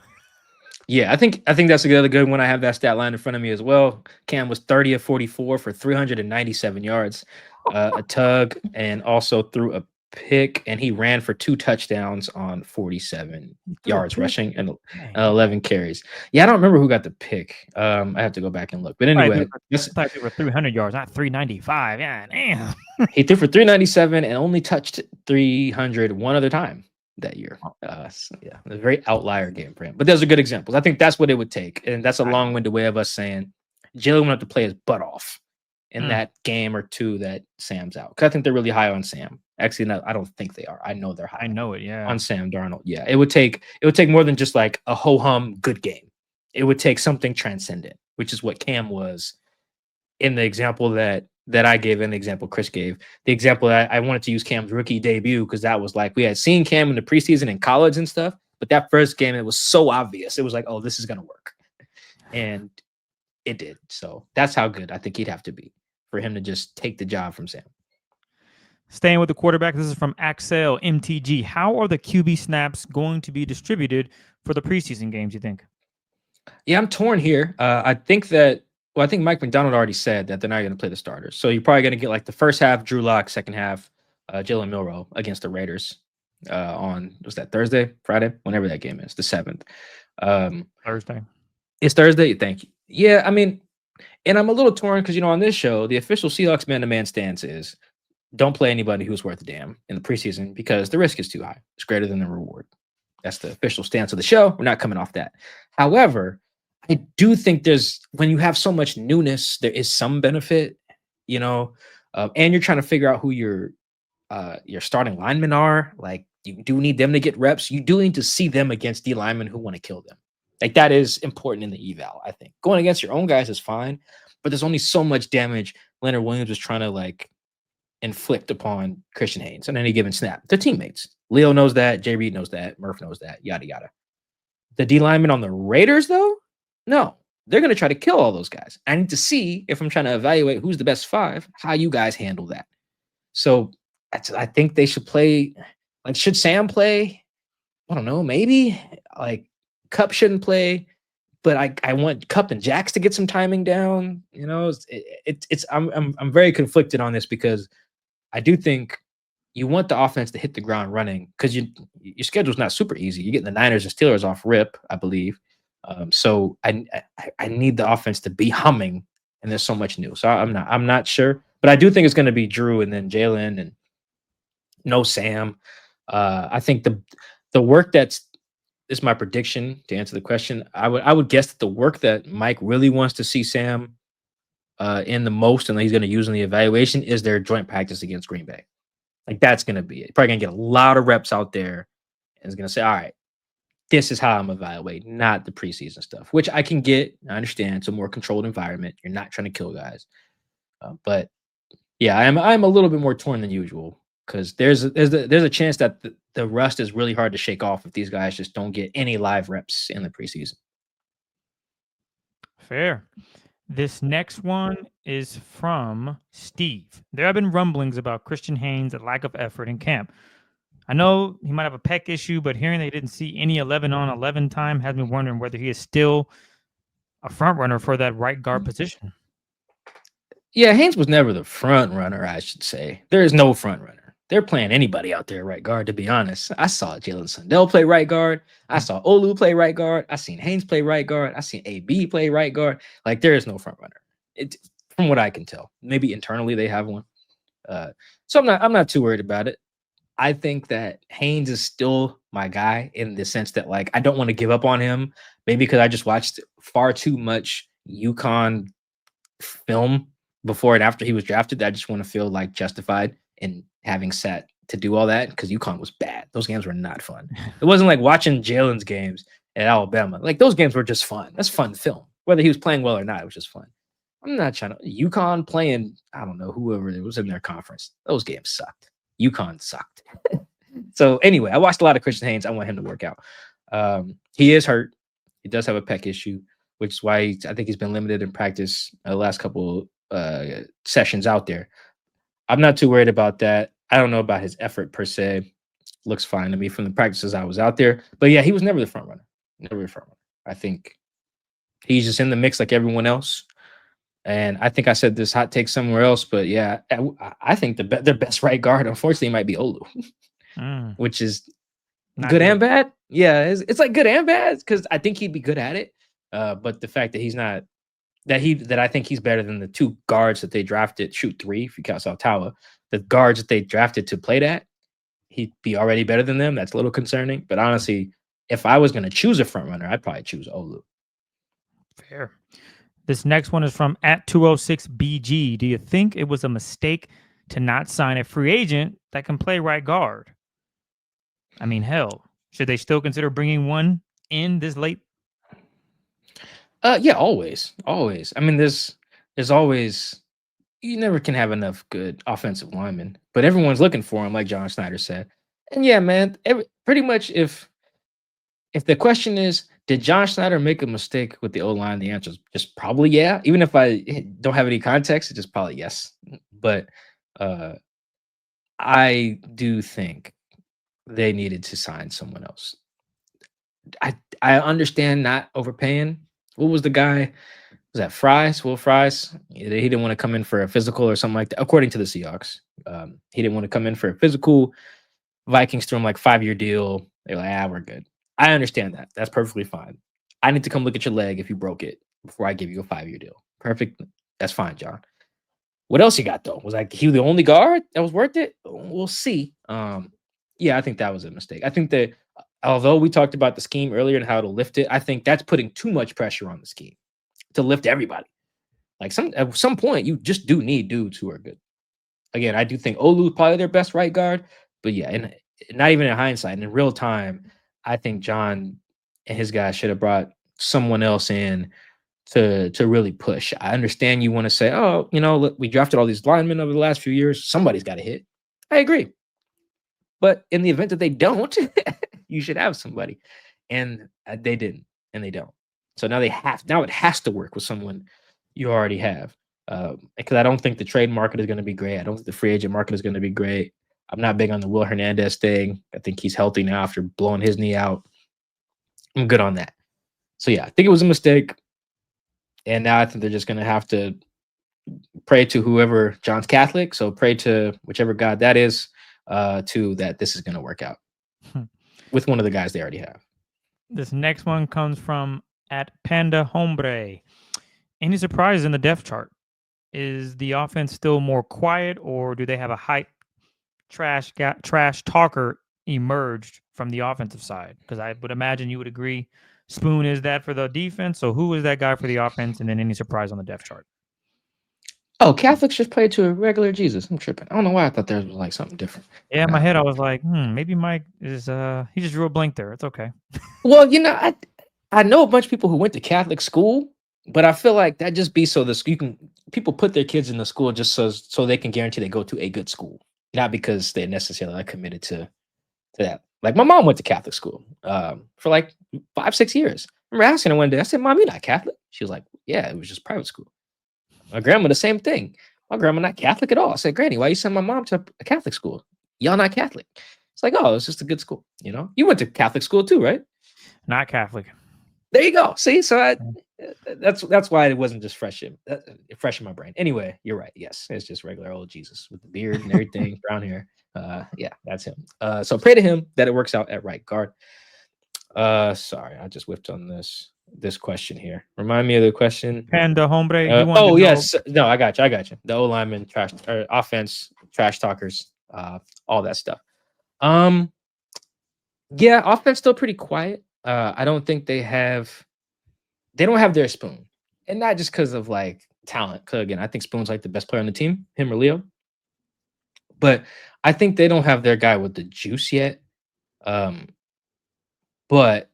Yeah, I think that's another good one. I have that stat line in front of me as well. Cam was 30 of 44 for 397 yards, a tug, and also threw a pick, and he ran for 2 touchdowns on 47 yards rushing and 11 carries. Yeah, I don't remember who got the pick. I have to go back and look. But anyway, I thought they were 300 yards, not 395. Yeah, damn. He threw for 397 and only touched 300 one other time that year. So yeah, a very outlier game for him. But those are good examples. I think that's what it would take, and that's a long-winded way of us saying Jaylen would have to play his butt off in that game or two that Sam's out. Because I think they're really high on Sam. Actually, no, I don't think they are. I know they're high. I know it, yeah. On Sam Darnold. Yeah. It would take more than just like a ho-hum good game. It would take something transcendent, which is what Cam was in the example that I gave and the example Chris gave. The example that I wanted to use Cam's rookie debut because that was like we had seen Cam in the preseason in college and stuff, but that first game, it was so obvious. It was like, oh, this is gonna work. And it did. So that's how good I think he'd have to be for him to just take the job from Sam. Staying with the quarterback, this is from Axel MTG. How are the QB snaps going to be distributed for the preseason games, you think? Yeah, I'm torn here. I think Mike McDonald already said that they're not going to play the starters. So you're probably going to get like the first half, Drew Lock, second half, Jaylen Milroe against the Raiders on, was that Thursday, Friday? Whenever that game is, the 7th. Thursday. It's Thursday? Thank you. Yeah, I mean, and I'm a little torn because, on this show, the official Seahawks man-to-man stance is don't play anybody who's worth a damn in the preseason because the risk is too high. It's greater than the reward. That's the official stance of the show. We're not coming off that. However, I do think when you have so much newness, there is some benefit, and you're trying to figure out who your starting linemen are. Like, you do need them to get reps. You do need to see them against D linemen who want to kill them. Like, that is important in the eval, I think. Going against your own guys is fine, but there's only so much damage Leonard Williams was trying to, inflict upon Christian Haynes on any given snap. They're teammates. Leo knows that. Jay Reed knows that. Murph knows that. Yada, yada. The D linemen on the Raiders, though? No. They're going to try to kill all those guys. I need to see, if I'm trying to evaluate who's the best 5, how you guys handle that. So I think they should play. Should Sam play? I don't know. Maybe. Cup shouldn't play. But I want Cup and Jax to get some timing down. I'm very conflicted on this because I do think you want the offense to hit the ground running because your schedule's not super easy. You're getting the Niners and Steelers off rip, I believe. So I need the offense to be humming, and there's so much new. So I'm not sure, but I do think it's going to be Drew and then Jaylen and no Sam. I think the work this is my prediction to answer the question. I would guess that the work that Mike really wants to see Sam in the most, and that he's going to use in the evaluation, is their joint practice against Green Bay. That's going to be it. Probably going to get a lot of reps out there, and is going to say, all right, this is how I'm evaluating, not the preseason stuff, which I can get. I understand it's a more controlled environment. You're not trying to kill guys, but yeah, I'm a little bit more torn than usual because there's a chance that the rust is really hard to shake off if these guys just don't get any live reps in the preseason. Fair. This next one is from Steve. There have been rumblings about Christian Haynes' lack of effort in camp. I know he might have a pec issue, but hearing they didn't see any 11-on-11 time has me wondering whether he is still a front runner for that right guard position. Yeah, Haynes was never the front runner, I should say. There is no front runner. they're playing anybody out there right guard, to be honest. I saw Jalen Sundell play right guard. I saw Olu play right guard. I seen Haynes play right guard. I seen AB play right guard. Like, there is no front runner. From what I can tell. Maybe internally they have one. So I'm not too worried about it. I think that Haynes is still my guy in the sense that, like, I don't want to give up on him. Maybe because I just watched far too much UConn film before and after he was drafted. That I just want to feel like justified in having sat to do all that, because UConn was bad. Those games were not fun. It wasn't like watching Jalen's games at Alabama. Like, those games were just fun. That's fun film. Whether he was playing well or not, it was just fun. I'm not trying to UConn playing, I don't know, whoever it was in their conference. Those games sucked. UConn sucked. So anyway, I watched a lot of Christian Haynes. I want him to work out. He is hurt. He does have a pec issue, which is why I think he's been limited in practice the last couple sessions out there. I'm not too worried about that. I don't know about his effort per se. Looks fine to me from the practices I was out there. But yeah, he was never the front runner. Never the front runner. I think he's just in the mix like everyone else. And I think I said this hot take somewhere else, but yeah, I think their best right guard, unfortunately, might be Olu, which is good and bad. Yeah, it's like good and bad, because I think he'd be good at it. But the fact that he's not, that I think he's better than the two guards that they drafted, shoot three if you count Saltawa, the guards that they drafted to play that, he'd be already better than them. That's a little concerning. But honestly, if I was going to choose a front runner, I'd probably choose Olu. Fair. This next one is from @206BG. Do you think it was a mistake to not sign a free agent that can play right guard? I mean, hell, should they still consider bringing one in this late? Yeah, always. I mean, there's always, you never can have enough good offensive linemen, but everyone's looking for him, like John Schneider said. And yeah, man, pretty much if the question is, did John Schneider make a mistake with the O-line? The answer is just probably yeah. Even if I don't have any context, it's just probably yes. But I do think they needed to sign someone else. I understand not overpaying. What was the guy? Was that Fries? Will Fries? He didn't want to come in for a physical or something like that, according to the Seahawks. He didn't want to come in for a physical. Vikings threw him like 5-year deal. They're like, we're good. I understand that. That's perfectly fine. I need to come look at your leg if you broke it before I give you a 5-year deal. Perfect. That's fine, John. What else you got, though? Was like he the only guard that was worth it? We'll see. Yeah, I think that was a mistake. I think that although we talked about the scheme earlier and how to lift it, I think that's putting too much pressure on the scheme to lift everybody. Like at some point, you just do need dudes who are good. Again, I do think Olu is probably their best right guard, but yeah, and not even in hindsight, in real time, I think John and his guys should have brought someone else in to really push. I understand you want to say, oh, look, we drafted all these linemen over the last few years. Somebody's got to hit. I agree. But in the event that they don't, you should have somebody. And they didn't, and they don't. So now it has to work with someone you already have. Because I don't think the trade market is going to be great. I don't think the free agent market is going to be great. I'm not big on the Will Hernandez thing. I think he's healthy now after blowing his knee out. I'm good on that. So yeah, I think it was a mistake. And now I think they're just going to have to pray to whoever, John's Catholic, so pray to whichever God that is, to that this is going to work out with one of the guys they already have. This next one comes from @PandaHombre. Any surprises in the depth chart? Is the offense still more quiet, or do they have a hype trash talker emerged from the offensive side? Because I would imagine you would agree Spoon is that for the defense. So who is that guy for the offense? And then any surprise on the depth chart? Oh, Catholics just played to a regular Jesus. I'm tripping. I don't know why I thought there was like something different. Yeah, in my head I was like, maybe Mike is he just drew a blank there. It's okay. Well, I know a bunch of people who went to Catholic school, but I feel like that just be so people put their kids in the school just so they can guarantee they go to a good school, not because they're necessarily committed to that. Like my mom went to Catholic school for like 5-6 years. I remember asking her one day, I said, "Mom, you're not Catholic?" She was like, "Yeah, it was just private school." My grandma, the same thing. My grandma not Catholic at all. I said, "Granny, why you send my mom to a Catholic school? Y'all not Catholic." It's like, oh, it's just a good school. You went to Catholic school too, right? Not Catholic. There you go. See, so that's why it wasn't just fresh in my brain. Anyway, you're right. Yes, it's just regular old Jesus with the beard and everything, brown hair. Yeah, that's him. So pray to him that it works out at right guard. Sorry, I just whiffed on this question here. Remind me of the question. Panda Hombre, he wanted to know. Yes, no, I got you. The O lineman trash or offense trash talkers, all that stuff. Yeah, offense still pretty quiet. I don't think they don't have their Spoon, and not just because of like talent. Because again, I think Spoon's like the best player on the team, him or Leo. But I think they don't have their guy with the juice yet. But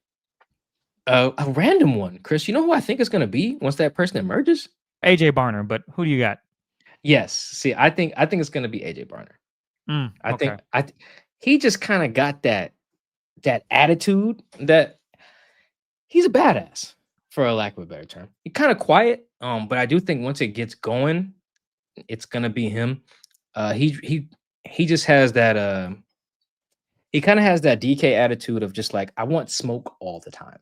a random one, Chris. You know who I think is going to be once that person emerges? AJ Barner, but who do you got? Yes. See, I think it's going to be AJ Barner. Okay. He just kind of got that attitude that he's a badass, for a lack of a better term. He's kind of quiet, but I do think once it gets going, it's gonna be him. He just has that he kind of has that DK attitude of just like, I want smoke all the time,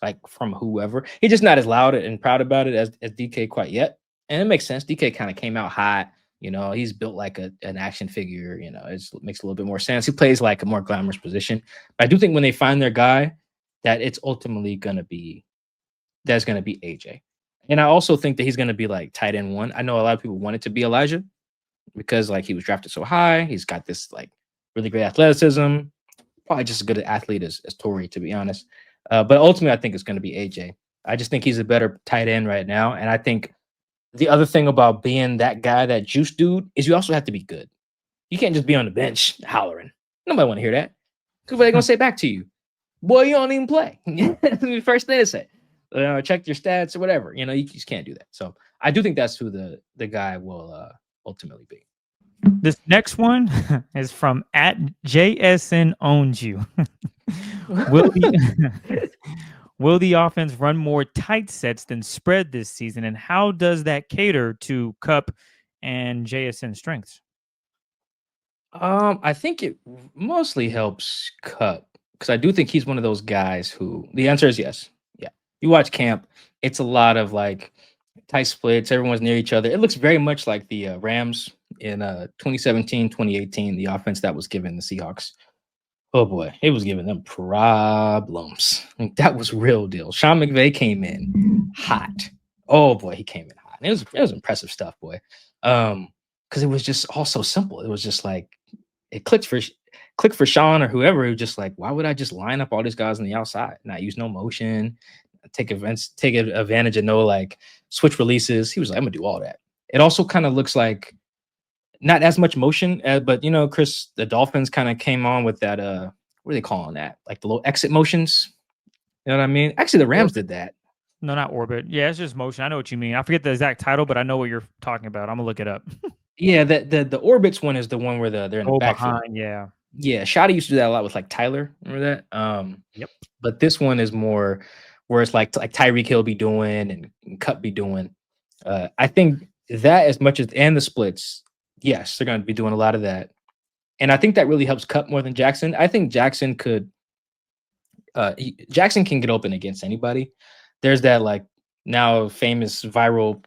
like from whoever. He's just not as loud and proud about it as DK quite yet, and it makes sense. DK kind of came out hot. You know, he's built like an action figure. You know, it makes a little bit more sense. He plays like a more glamorous position. But I do think when they find their guy, that it's ultimately gonna be AJ. And I also think that he's gonna be like tight end one. I know a lot of people want it to be Elijah because like he was drafted so high. He's got this like really great athleticism. Probably just as good an athlete as Torrey, to be honest. But ultimately, I think it's gonna be AJ. I just think he's a better tight end right now, and I think the other thing about being that guy, that juice dude, is you also have to be good. You can't just be on the bench hollering. Nobody want to hear that. Because what are they going to say back to you? Boy, you don't even play. That's the first thing to say. Check your stats or whatever. You know, you just can't do that. So I do think that's who the guy will ultimately be. This next one is from at JSN owns you. Will the offense run more tight sets than spread this season? And how does that cater to Cup and JSN strengths? I think it mostly helps Cup because I do think he's one of those guys who the answer is yes. Yeah. You watch camp, it's a lot of like tight splits, everyone's near each other. It looks very much like the Rams in 2017, 2018, the offense that was given the Seahawks. Oh boy, it was giving them problems. Like, that was real deal. Sean McVay came in hot. Oh boy, he came in hot. And it was impressive stuff, boy. Because it was just all so simple. It was just like it clicked for Sean or whoever. Who just like, why would I just line up all these guys on the outside, not use no motion, take advantage of no like switch releases? He was like, I'm gonna do all that. It also kind of looks like not as much motion, but you know, Chris, the Dolphins kind of came on with that. What are they calling that? Like the little exit motions. You know what I mean? Actually, the Rams did that. No, not orbit. Yeah, it's just motion. I know what you mean. I forget the exact title, but I know what you're talking about. I'm gonna look it up. Yeah, the orbits one is the one where they're in the backfield. Behind, yeah. Yeah, Shotty used to do that a lot with like Tyler. Remember that? Yep. But this one is more where it's like Tyreek Hill be doing and Cup be doing. I think that as much as and the splits. Yes, they're going to be doing a lot of that. And I think that really helps Cup more than Jackson. I think Jackson can get open against anybody. There's that like now famous viral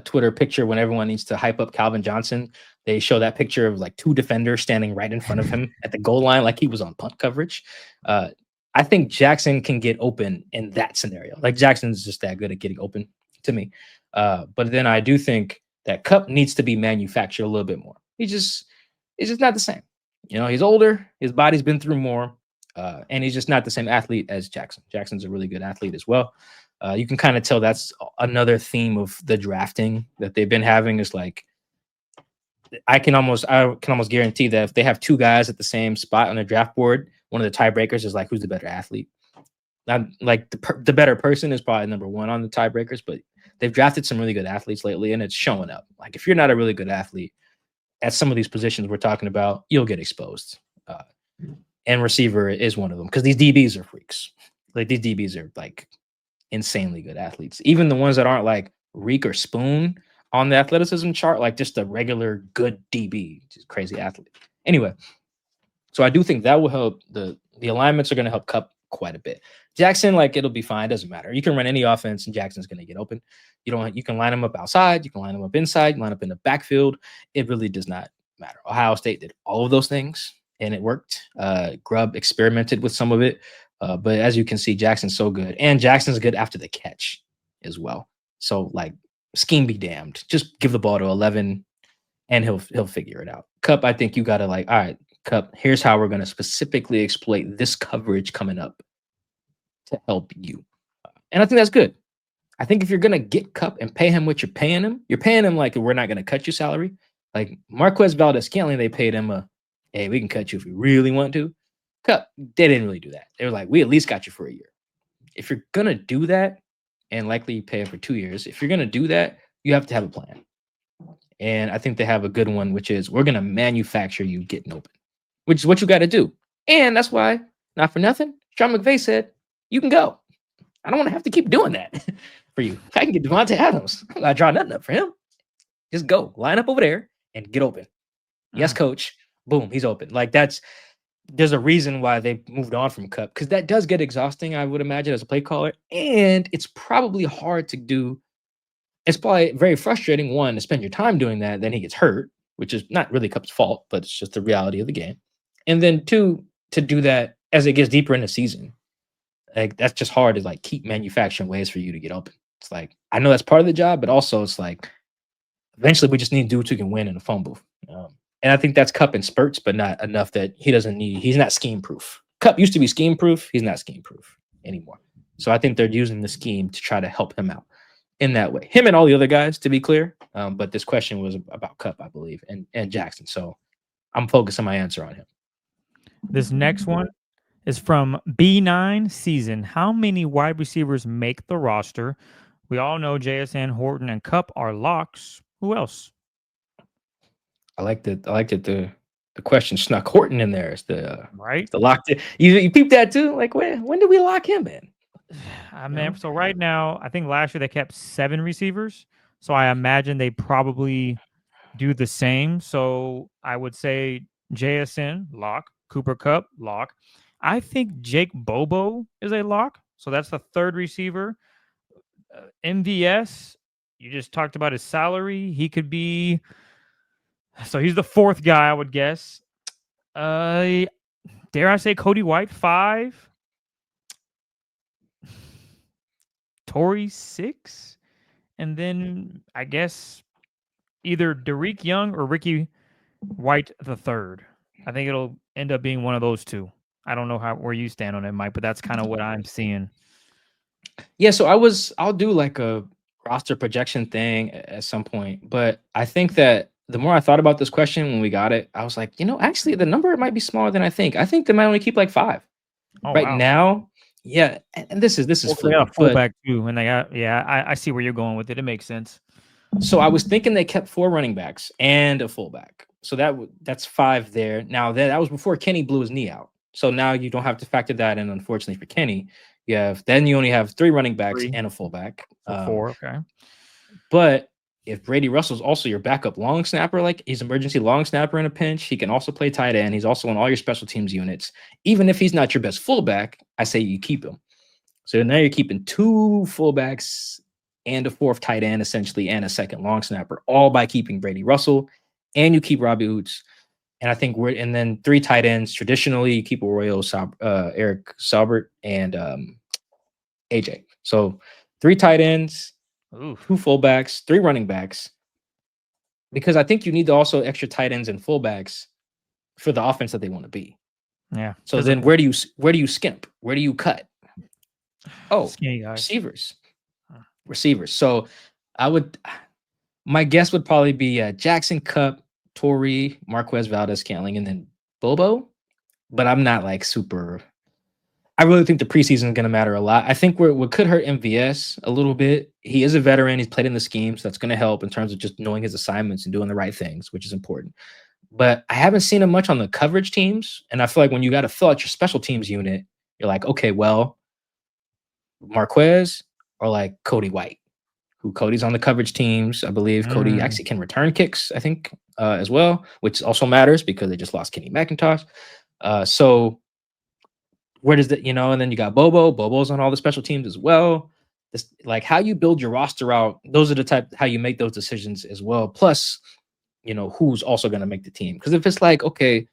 Twitter picture when everyone needs to hype up Calvin Johnson. They show that picture of like two defenders standing right in front of him at the goal line like he was on punt coverage. I think Jackson can get open in that scenario. Like Jackson's just that good at getting open to me. But then I do think that Cup needs to be manufactured a little bit more. It's just not the same. You know, he's older, his body's been through more, and he's just not the same athlete as Jackson. Jackson's a really good athlete as well. You can kind of tell that's another theme of the drafting that they've been having is like, I can almost guarantee that if they have two guys at the same spot on the draft board, one of the tiebreakers is like, who's the better athlete? Not like the better person is probably number one on the tiebreakers, but they've drafted some really good athletes lately, and it's showing up. Like if you're not a really good athlete at some of these positions we're talking about, you'll get exposed. And receiver is one of them because these DBs are freaks. Like these DBs are like insanely good athletes. Even the ones that aren't like Reek or Spoon on the athleticism chart, like just a regular good DB, just crazy athlete. Anyway, so I do think that will help. The alignments are going to help Cup quite a bit. Jackson, like it'll be fine. Doesn't matter. You can run any offense and Jackson's going to get open. You can line him up outside. You can line him up inside. Line up in the backfield. It really does not matter. Ohio State did all of those things, and it worked. Grubb experimented with some of it, but as you can see, Jackson's so good, and Jackson's good after the catch as well. So like, scheme be damned. Just give the ball to 11, and he'll figure it out. Cup, I think you got to like, all right, Cup, here's how we're going to specifically exploit this coverage coming up to help you. And I think that's good. I think if you're going to get Cup and pay him what you're paying him like, we're not going to cut your salary. Like Marquez Valdez-Scantling, they paid him hey, we can cut you if we really want to. Cup, they didn't really do that. They were like, we at least got you for a year. If you're going to do that, and likely you pay him for 2 years, if you're going to do that, you have to have a plan. And I think they have a good one, which is we're going to manufacture you getting open, which is what you got to do. And that's why, not for nothing, Sean McVay said, you can go. I don't want to have to keep doing that for you. I can get Devontae Adams. I'm not drawing nothing up for him. Just go. Line up over there and get open. Yes, coach. Boom, he's open. Like there's a reason why they moved on from Cup, because that does get exhausting, I would imagine, as a play caller. And it's probably hard to do. It's probably very frustrating, one, to spend your time doing that. Then he gets hurt, which is not really Cup's fault, but it's just the reality of the game. And then two, to do that as it gets deeper in the season. Like that's just hard to like keep manufacturing ways for you to get open. It's like, I know that's part of the job, but also it's like, eventually we just need dudes who can win in a phone booth. And I think that's Cup in spurts, but not enough that he's not scheme proof. Cup used to be scheme proof. He's not scheme proof anymore. So I think they're using the scheme to try to help him out in that way. Him and all the other guys, to be clear. But this question was about Cup, I believe, and Jackson. So I'm focusing my answer on him. This next one is from B9 Season. How many wide receivers make the roster? We all know JSN, Horton, and Cup are locks. Who else? I liked it. The question snuck Horton in there. It's the right. The locked in. You peeped that too. Like when did we lock him in? I mean, so right now, I think last year they kept 7 receivers. So I imagine they probably do the same. So I would say JSN lock, Cooper Cup lock. I think Jake Bobo is a lock. So that's the 3rd receiver. MVS, you just talked about his salary. He could be. So he's the 4th guy, I would guess. Dare I say Cody White, 5. Torrey, 6. And then I guess either Derek Young or Ricky White, the 3rd. I think it'll end up being one of those two. I don't know where you stand on it, Mike, but that's kind of what I'm seeing. Yeah, so I'll do like a roster projection thing at some point, but I think that the more I thought about this question when we got it, I was like, actually the number might be smaller than I think. I think they might only keep like 5 now. Yeah, and this is they got a fullback too, and they got I see where you're going with it. It makes sense. So I was thinking they kept 4 running backs and a fullback, so that's 5 there. Now that was before Kenny blew his knee out, so now you don't have to factor that in. Unfortunately for Kenny, you only have 3 running backs and a fullback. 4, okay. But if Brady Russell's also your backup long snapper, like he's emergency long snapper in a pinch, he can also play tight end. He's also on all your special teams units. Even if he's not your best fullback, I say you keep him. So now you're keeping 2 fullbacks and a 4th tight end, essentially, and a 2nd long snapper, all by keeping Brady Russell. And you keep Robbie Oots. And I think and then 3 tight ends. Traditionally, you keep Arroyo, Eric Saubert, and AJ. So 3 tight ends. 2 fullbacks, 3 running backs, because I think you need also extra tight ends and fullbacks for the offense that they want to be. Yeah. So then where do you skimp? Where do you cut? Oh, receivers. So my guess would probably be Jackson, Cup, Torrey, Marquez Valdez-Scantling, and then Bobo. But I'm not like super. I really think the preseason is going to matter a lot. I think what could hurt MVS a little bit. He is a veteran. He's played in the scheme, so that's going to help in terms of just knowing his assignments and doing the right things, which is important. But I haven't seen him much on the coverage teams, and I feel like when you got to fill out your special teams unit, you're like, okay, well, Marquez or like Cody White, who Cody's on the coverage teams. I believe Cody actually can return kicks, I think, as well, which also matters because they just lost Kenny McIntosh. So where does that, and then you got Bobo's on all the special teams as well. Like how you build your roster out, those are the type how you make those decisions as well. Plus, who's also going to make the team. Because if it's like, okay,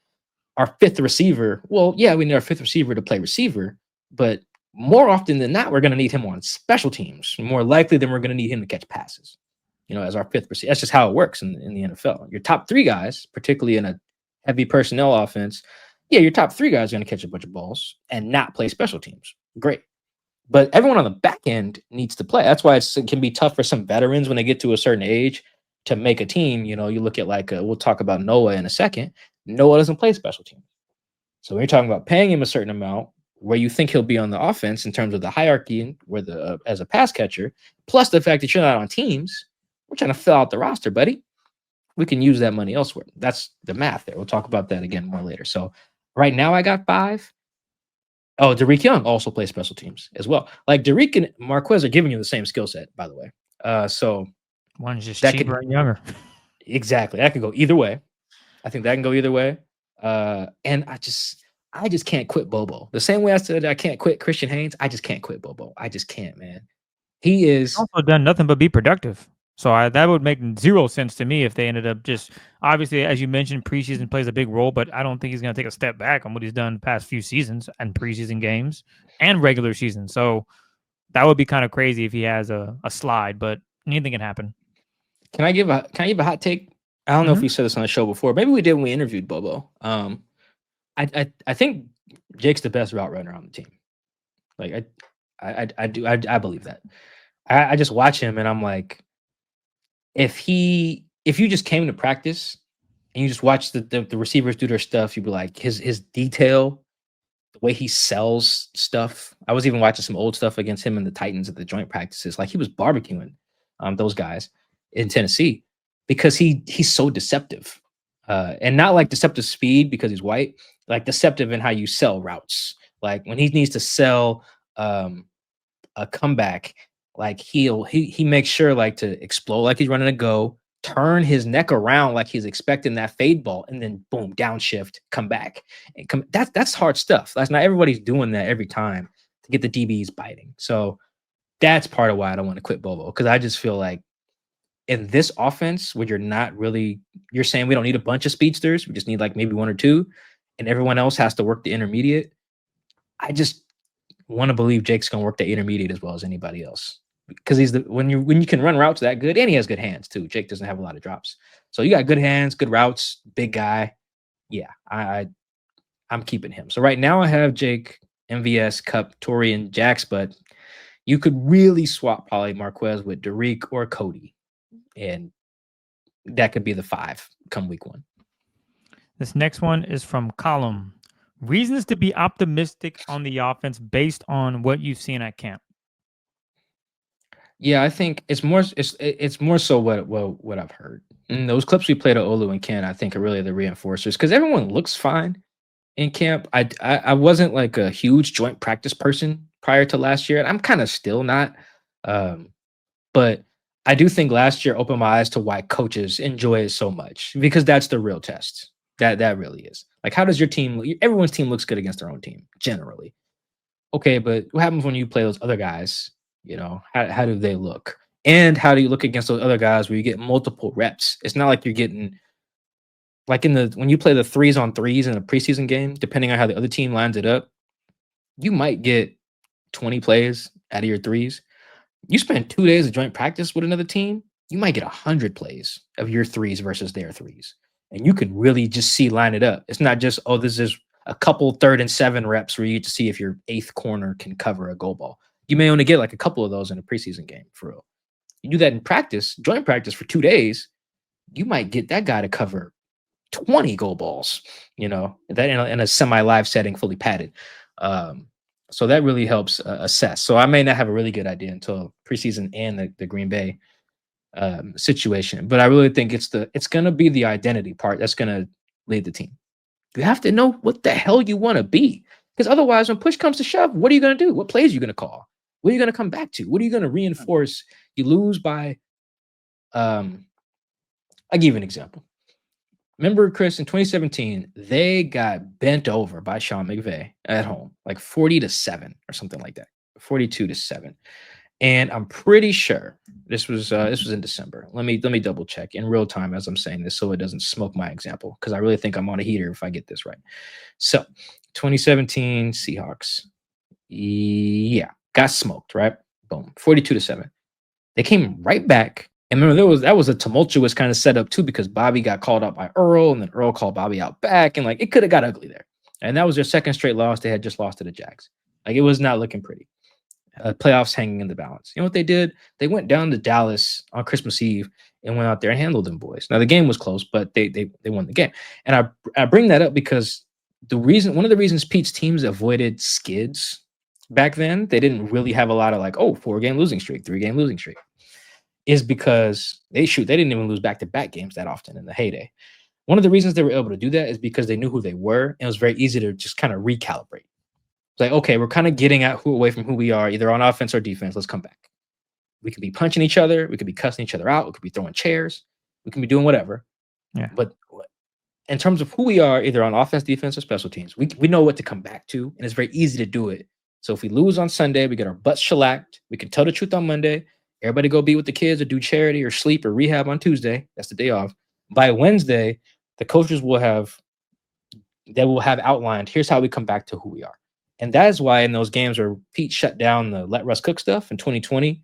our fifth receiver, well, yeah, we need our fifth receiver to play receiver, but more often than not, we're going to need him on special teams. More likely than we're going to need him to catch passes, as our fifth receiver. That's just how it works in the NFL. Your top three guys, particularly in a heavy personnel offense, your top three guys are going to catch a bunch of balls and not play special teams. Great. But everyone on the back end needs to play. That's why it can be tough for some veterans when they get to a certain age to make a team. You look at we'll talk about Noah in a second. Noah doesn't play special teams. So when you're talking about paying him a certain amount, where you think he'll be on the offense in terms of the hierarchy, where as a pass catcher, plus the fact that you're not on teams, we're trying to fill out the roster, buddy. We can use that money elsewhere. That's the math there. We'll talk about that again more later. So right now I got 5. Oh, Derek Young also plays special teams as well. Like Derek and Marquez are giving you the same skill set, by the way. So one's just cheaper and younger. Exactly. That could go either way. I think that can go either way. And I just can't quit Bobo. The same way I said I can't quit Christian Haynes, I just can't quit Bobo. I just can't, man. He is also done nothing but be productive. So that would make zero sense to me if they ended up just, obviously, as you mentioned, preseason plays a big role, but I don't think he's going to take a step back on what he's done the past few seasons and preseason games and regular season. So that would be kind of crazy if he has a slide, but anything can happen. Can I give a hot take? I don't know if we said this on the show before. Maybe we did when we interviewed Bobo. I think Jake's the best route runner on the team. Like I believe that. I just watch him and I'm like, if you just came to practice and you just watch the receivers do their stuff, you'd be like, his detail, the way he sells stuff. I was even watching some old stuff against him and the Titans at the joint practices. Like he was barbecuing those guys in Tennessee because he's so deceptive. And not like deceptive speed because he's white, like deceptive in how you sell routes. Like when he needs to sell a comeback, like he makes sure like to explode like he's running a go, turn his neck around like he's expecting that fade ball, and then boom, downshift, come back. And that's hard stuff. That's not everybody's doing that every time to get the DBs biting. So that's part of why I don't want to quit Bobo, because I just feel like in this offense, where you're saying we don't need a bunch of speedsters, we just need like maybe 1 or 2, and everyone else has to work the intermediate. I just want to believe Jake's gonna work the intermediate as well as anybody else, because he's when you can run routes that good, and he has good hands too. Jake doesn't have a lot of drops, so you got good hands, good routes, big guy. Yeah, I'm keeping him. So right now I have Jake, MVS, Cup, Torrey, and Jax, but you could really swap probably Marquez with Derek or Cody, and that could be the 5 come week 1. This next one is from Column. Reasons to be optimistic on the offense based on what you've seen at camp. Yeah, I think it's more so what I've heard. And those clips we played at Olu and Ken, I think, are really the reinforcers, because everyone looks fine in camp. I wasn't like a huge joint practice person prior to last year, and I'm kind of still not. But I do think last year opened my eyes to why coaches enjoy it so much, because that's the real test. That really is. Like, how does your team? Everyone's team looks good against their own team generally. Okay, but what happens when you play those other guys? How do they look? And how do you look against those other guys where you get multiple reps? It's not like you're getting like when you play the 3s-on-3s in a preseason game, depending on how the other team lines it up, you might get 20 plays out of your 3s. You spend 2 days of joint practice with another team, you might get 100 plays of your 3s versus their 3s. And you could really just line it up. It's not just, this is a couple 3rd and 7 reps where you get to see if your 8th corner can cover a goal ball. You may only get like a couple of those in a preseason game, for real. You do that in practice, joint practice for 2 days, you might get that guy to cover 20 goal balls, that in a semi-live setting, fully padded. So that really helps assess. So I may not have a really good idea until preseason and the Green Bay situation, but I really think it's going to be the identity part that's going to lead the team. You have to know what the hell you want to be, because otherwise, when push comes to shove, what are you going to do? What plays are you going to call? What are you going to come back to? What are you going to reinforce? You lose by, I'll give you an example. Remember, Chris, in 2017, they got bent over by Sean McVay at home, like 40-7 or something like that, 42-7. And I'm pretty sure this was in December. Let me double check in real time as I'm saying this so it doesn't smoke my example, because I really think I'm on a heater if I get this right. So 2017 Seahawks. Yeah, got smoked, right? Boom. 42-7. They came right back. And remember, that was a tumultuous kind of setup too, because Bobby got called out by Earl, and then Earl called Bobby out back, and like it could have got ugly there. And that was their second straight loss. They had just lost to the Jags. Like it was not looking pretty. Playoffs hanging in the balance. You know what they did? They went down to Dallas on Christmas Eve and went out there and handled them boys. Now the game was close, but they won the game. And I bring that up because one of the reasons Pete's teams avoided skids back then, they didn't really have a lot of like, 4-game losing streak, 3-game losing streak, is because they didn't even lose back-to-back games that often in the heyday. One of the reasons they were able to do that is because they knew who they were, and it was very easy to just kind of recalibrate. It's like, okay, we're kind of getting away from who we are, either on offense or defense. Let's come back. We could be punching each other. We could be cussing each other out. We could be throwing chairs. We can be doing whatever. Yeah. But in terms of who we are, either on offense, defense, or special teams, we know what to come back to, and it's very easy to do it. So if we lose on Sunday, we get our butts shellacked. We can tell the truth on Monday. Everybody go be with the kids or do charity or sleep or rehab on Tuesday. That's the day off. By Wednesday, the coaches will have outlined, here's how we come back to who we are. And that is why in those games where Pete shut down the let Russ cook stuff in 2020,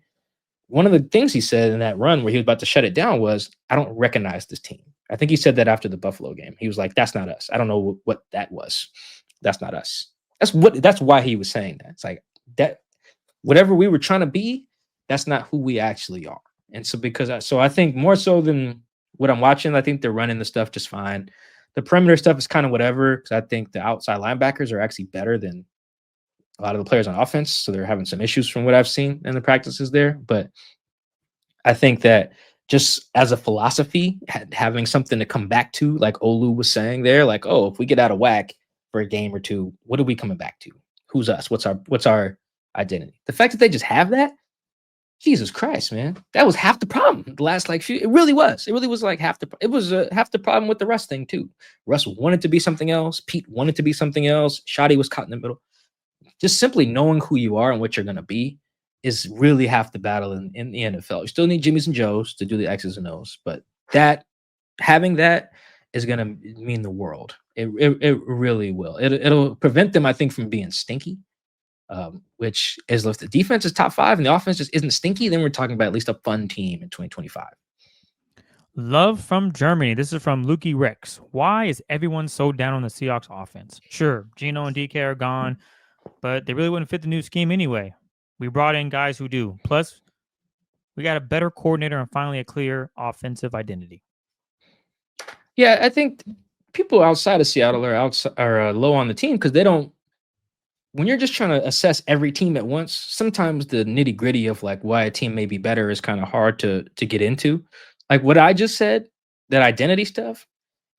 one of the things he said in that run where he was about to shut it down was, I don't recognize this team. I think he said that after the Buffalo game. He was like, that's not us. I don't know what that was. That's not us. That's why he was saying that. It's like that, whatever we were trying to be, that's not who we actually are. And so I think more so than what I'm watching, I think they're running the stuff just fine. The perimeter stuff is kind of whatever, because I think the outside linebackers are actually better than a lot of the players on offense. So they're having some issues from what I've seen in the practices there. But I think that just as a philosophy, having something to come back to, like Olu was saying there, like, if we get out of whack for a game or two, what are we coming back to? Who's us? What's our identity? The fact that they just have that, Jesus Christ, man, that was half the problem. The last it really was. It really was like half the problem with the Russ thing too. Russ wanted to be something else. Pete wanted to be something else. Shoddy was caught in the middle. Just simply knowing who you are and what you're going to be is really half the battle in the NFL. You still need Jimmys and Joes to do the X's and O's, but having that is going to mean the world. It really will. It'll prevent them, I think, from being stinky, which is if the defense is top 5 and the offense just isn't stinky, then we're talking about at least a fun team in 2025. Love from Germany. This is from Lukey Rex. Why is everyone so down on the Seahawks offense? Sure, Geno and DK are gone, but they really wouldn't fit the new scheme anyway. We brought in guys who do. Plus, we got a better coordinator and finally a clear offensive identity. Yeah, I think people outside of Seattle are low on the team because they don't. When you're just trying to assess every team at once, sometimes the nitty gritty of like why a team may be better is kind of hard to get into. Like what I just said, that identity stuff.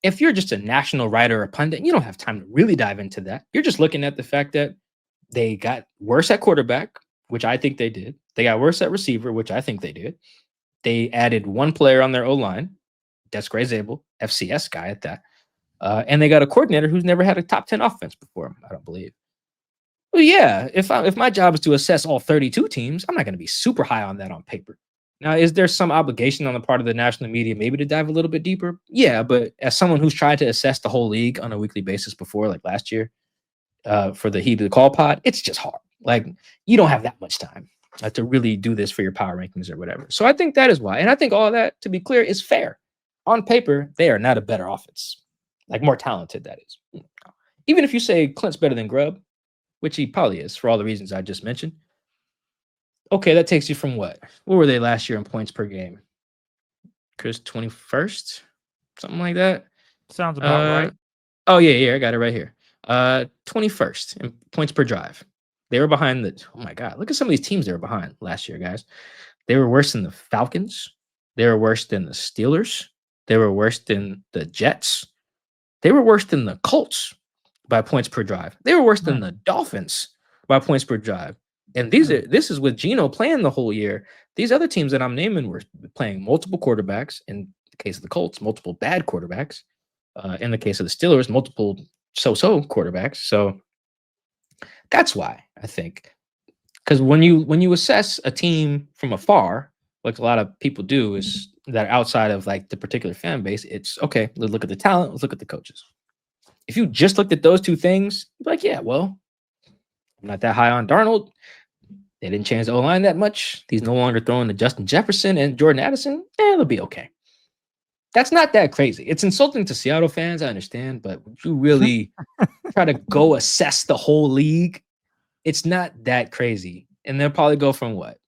If you're just a national writer or pundit, you don't have time to really dive into that. You're just looking at the fact that they got worse at quarterback, which I think they did. They got worse at receiver, which I think they did. They added one player on their O-line, Desiree Zabel, FCS guy at that. And they got a coordinator who's never had a top 10 offense before, I don't believe. Well, yeah, if my job is to assess all 32 teams, I'm not going to be super high on that on paper. Now, is there some obligation on the part of the national media maybe to dive a little bit deeper? Yeah, but as someone who's tried to assess the whole league on a weekly basis before, like last year, for the Heat of the Call pod, it's just hard. Like, you don't have that much time to really do this for your power rankings or whatever. So I think that is why. And I think all of that, to be clear, is fair. On paper, they are not a better offense. Like, more talented, that is. Even if you say Clint's better than Grubb, which he probably is for all the reasons I just mentioned. Okay, that takes you from what? What were they last year in points per game? Chris, 21st? Something like that? Sounds about right. Oh, yeah, I got it right here. 21st in points per drive. They were behind oh my God, look at some of these teams they were behind last year, guys. They were worse than the Falcons. They were worse than the Steelers. They were worse than the Jets. They were worse than the Colts by points per drive. They were worse than the Dolphins by points per drive. And this is with Geno playing the whole year. These other teams that I'm naming were playing multiple quarterbacks. In the case of the Colts, multiple bad quarterbacks. In the case of the Steelers, multiple so-so quarterbacks. So that's why I think Because when you assess a team from afar, like a lot of people do, is that outside of like the particular fan base, it's okay. Let's look at the talent. Let's look at the coaches. If you just looked at those two things, you'd be like, yeah, well, I'm not that high on Darnold. They didn't change the O-line that much. He's no longer throwing to Justin Jefferson and Jordan Addison. They'll be okay. That's not that crazy. It's insulting to Seattle fans, I understand, but would you really try to go assess the whole league? It's not that crazy. And they'll probably go from what?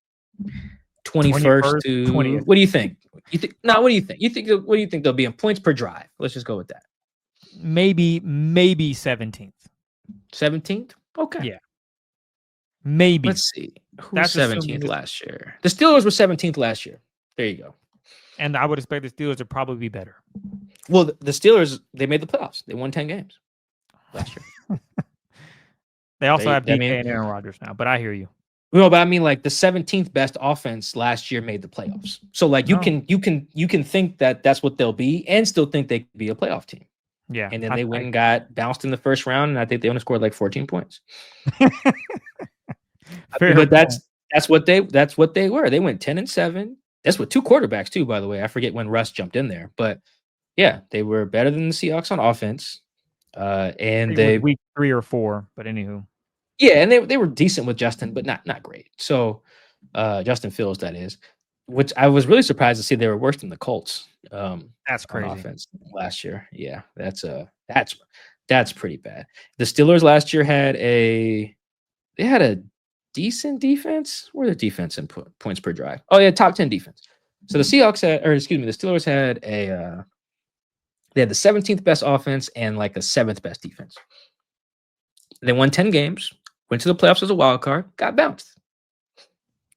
21st to 20th. What do you think? What do you think? What do you think they'll be in points per drive? Let's just go with that. Maybe 17th. 17th? Okay. Yeah. Maybe. Let's see. Who was That's assuming 17th last year? The Steelers were 17th last year. There you go. And I would expect the Steelers to probably be better. Well, the Steelers, they made the playoffs. They won 10 games last year. They also have DK I mean- and Aaron Rodgers now, but I hear you. No, but I mean, like the 17th best offense last year made the playoffs. So, like, you can think that that's what they'll be, and still think they could be a playoff team. Yeah. And then they went and got bounced in the first round, and I think they only scored like 14 points. Fair But point. that's what they were. They went 10-7. That's with two quarterbacks too, by the way. I forget when Russ jumped in there, but yeah, they were better than the Seahawks on offense. And they week 3 or 4, but anywho. Yeah, and they were decent with Justin, but not great. So Justin Fields, that is, which I was really surprised to see they were worse than the Colts. That's On crazy. offense last year. Yeah, that's pretty bad. The Steelers last year had a decent defense. Where the defense in points per drive? Oh yeah, top 10 defense. So the Steelers had they had the 17th best offense and like the 7th best defense. They won 10 games, went to the playoffs as a wild card, got bounced.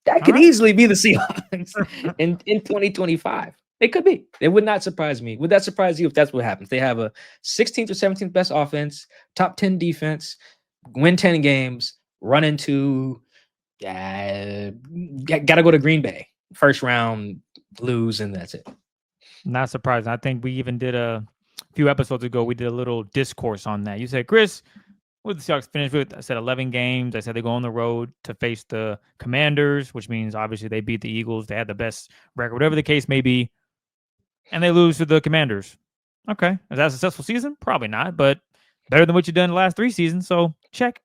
That could easily be the Seahawks in 2025. It could be. It would not surprise me. Would that surprise you if that's what happens? They have a 16th or 17th best offense, top 10 defense, win 10 games, run into got to go to Green Bay. First round, lose, and that's it. Not surprising. I think we even did a few episodes ago, we did a little discourse on that. You said, Chris, what did the Seahawks finish with? I said 11 games. I said they go on the road to face the Commanders, which means obviously they beat the Eagles. They had the best record, whatever the case may be. And they lose to the Commanders. Okay. Is that a successful season? Probably not, but better than what you've done the last 3 seasons. So check.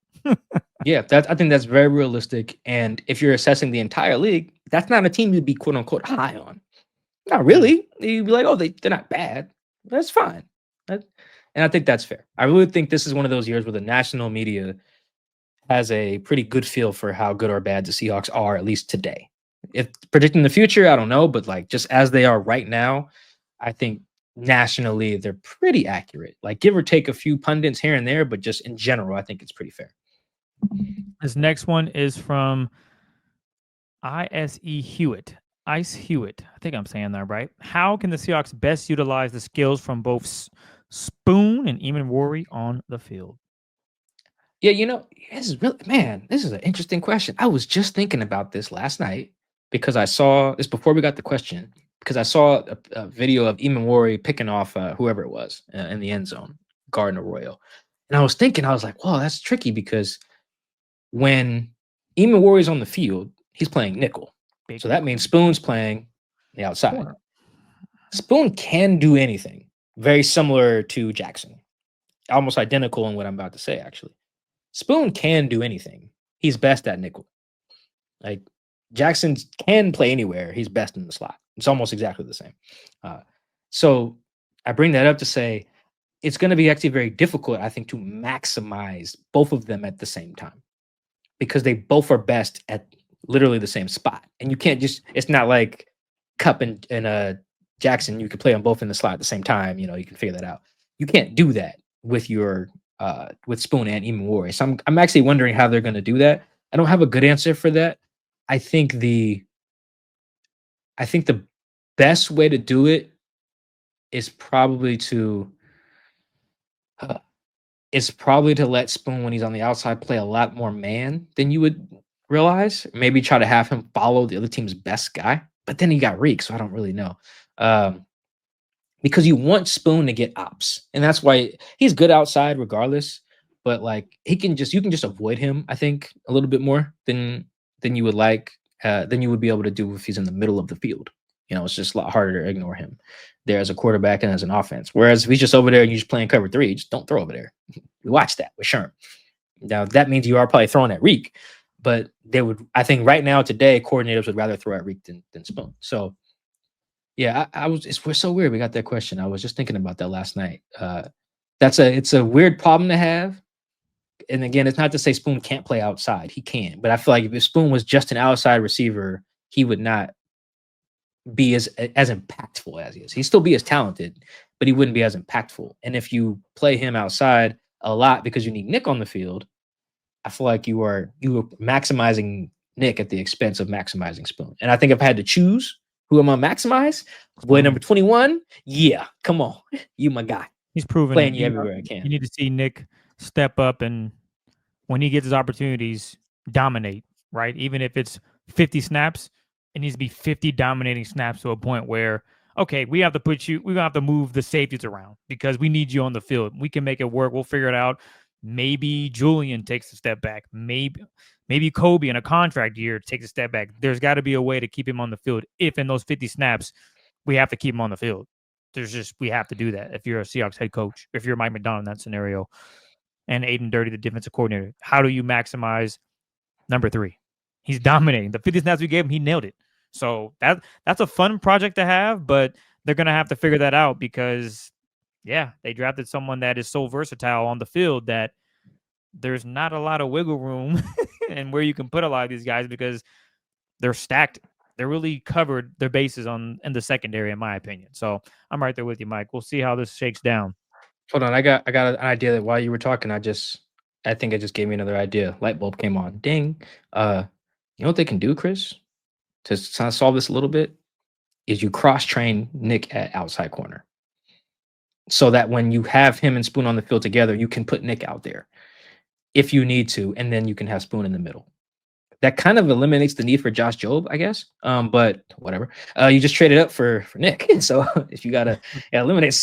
Yeah, I think that's very realistic. And if you're assessing the entire league, that's not a team you'd be quote unquote high on. Not really. You'd be like, oh, they're not bad. That's fine. And I think that's fair. I really think this is one of those years where the national media has a pretty good feel for how good or bad the Seahawks are, at least today. If predicting the future, I don't know, but like just as they are right now, I think nationally they're pretty accurate. Like give or take a few pundits here and there, but just in general, I think it's pretty fair. This next one is from Ice Hewitt. I think I'm saying that right. How can the Seahawks best utilize the skills from both Spoon and Eamon Worry on the field? Yeah, this is an interesting question. I was just thinking about this last night because I saw this before we got the question, because I saw a video of Eamon Worry picking off whoever it was in the end zone, Gardner Royal. And I was like, well, that's tricky because when Eamon Worry's on the field, he's playing nickel. So that means Spoon's playing the outside. Corner. Spoon can do anything, very similar to Jackson. Almost identical in what I'm about to say, actually. Spoon can do anything. He's best at nickel. Like Jackson can play anywhere. He's best in the slot. It's almost exactly the same. So I bring that up to say it's going to be actually very difficult, I think, to maximize both of them at the same time because they both are best at literally the same spot. And you can't it's not like Kupp and Jackson, you could play them both in the slot at the same time. You can figure that out. You can't do that with your with Spoon and Eamon Worry. So I'm actually wondering how they're going to do that. I don't have a good answer for that. I think the best way to do it is probably to let Spoon, when he's on the outside, play a lot more man than you would realize. Maybe try to have him follow the other team's best guy. But then he got Reek, so I don't really know. Because you want Spoon to get ops. And that's why he's good outside regardless. But like you can just avoid him, I think, a little bit more than than you would like, than you would be able to do if he's in the middle of the field. It's just a lot harder to ignore him there as a quarterback and as an offense. Whereas if he's just over there and you're just playing cover 3, just don't throw over there. We watched that with Sherm. Now that means you are probably throwing at Reek, but I think right now today, coordinators would rather throw at Reek than Spoon. So yeah, we're so weird. We got that question. I was just thinking about that last night. It's a weird problem to have. And again, it's not to say Spoon can't play outside. He can, but I feel like if Spoon was just an outside receiver, he would not be as impactful as he is. He'd still be as talented, but he wouldn't be as impactful. And if you play him outside a lot because you need Nick on the field, I feel like you are maximizing Nick at the expense of maximizing Spoon. And I think if I had to choose who I'm gonna maximize, boy number 21, yeah, come on, you my guy. He's proven playing you everywhere I can. You need to see Nick step up, and when he gets his opportunities, dominate, right? Even if it's 50 snaps, it needs to be 50 dominating snaps to a point where, okay, we have to move the safeties around because we need you on the field. We can make it work. We'll figure it out. Maybe Julian takes a step back. Maybe Kobe in a contract year takes a step back. There's got to be a way to keep him on the field. If in those 50 snaps, we have to keep him on the field. We have to do that. If you're a Seahawks head coach, if you're Mike McDonald in that scenario, and Aiden Dirty, the defensive coordinator, how do you maximize number 3? He's dominating. The 50 snaps we gave him, he nailed it. So that's a fun project to have, but they're going to have to figure that out because, yeah, they drafted someone that is so versatile on the field that there's not a lot of wiggle room and where you can put a lot of these guys because they're stacked. They're really covered their bases in the secondary, in my opinion. So I'm right there with you, Mike. We'll see how this shakes down. Hold on, I got an idea that while you were talking, I think it just gave me another idea. Light bulb came on. Ding. You know what they can do, Chris, to solve this a little bit, is you cross-train Nick at outside corner. So that when you have him and Spoon on the field together, you can put Nick out there if you need to, and then you can have Spoon in the middle. That kind of eliminates the need for Josh Jobe, I guess. But whatever. You just traded up for Nick. So if you gotta eliminate,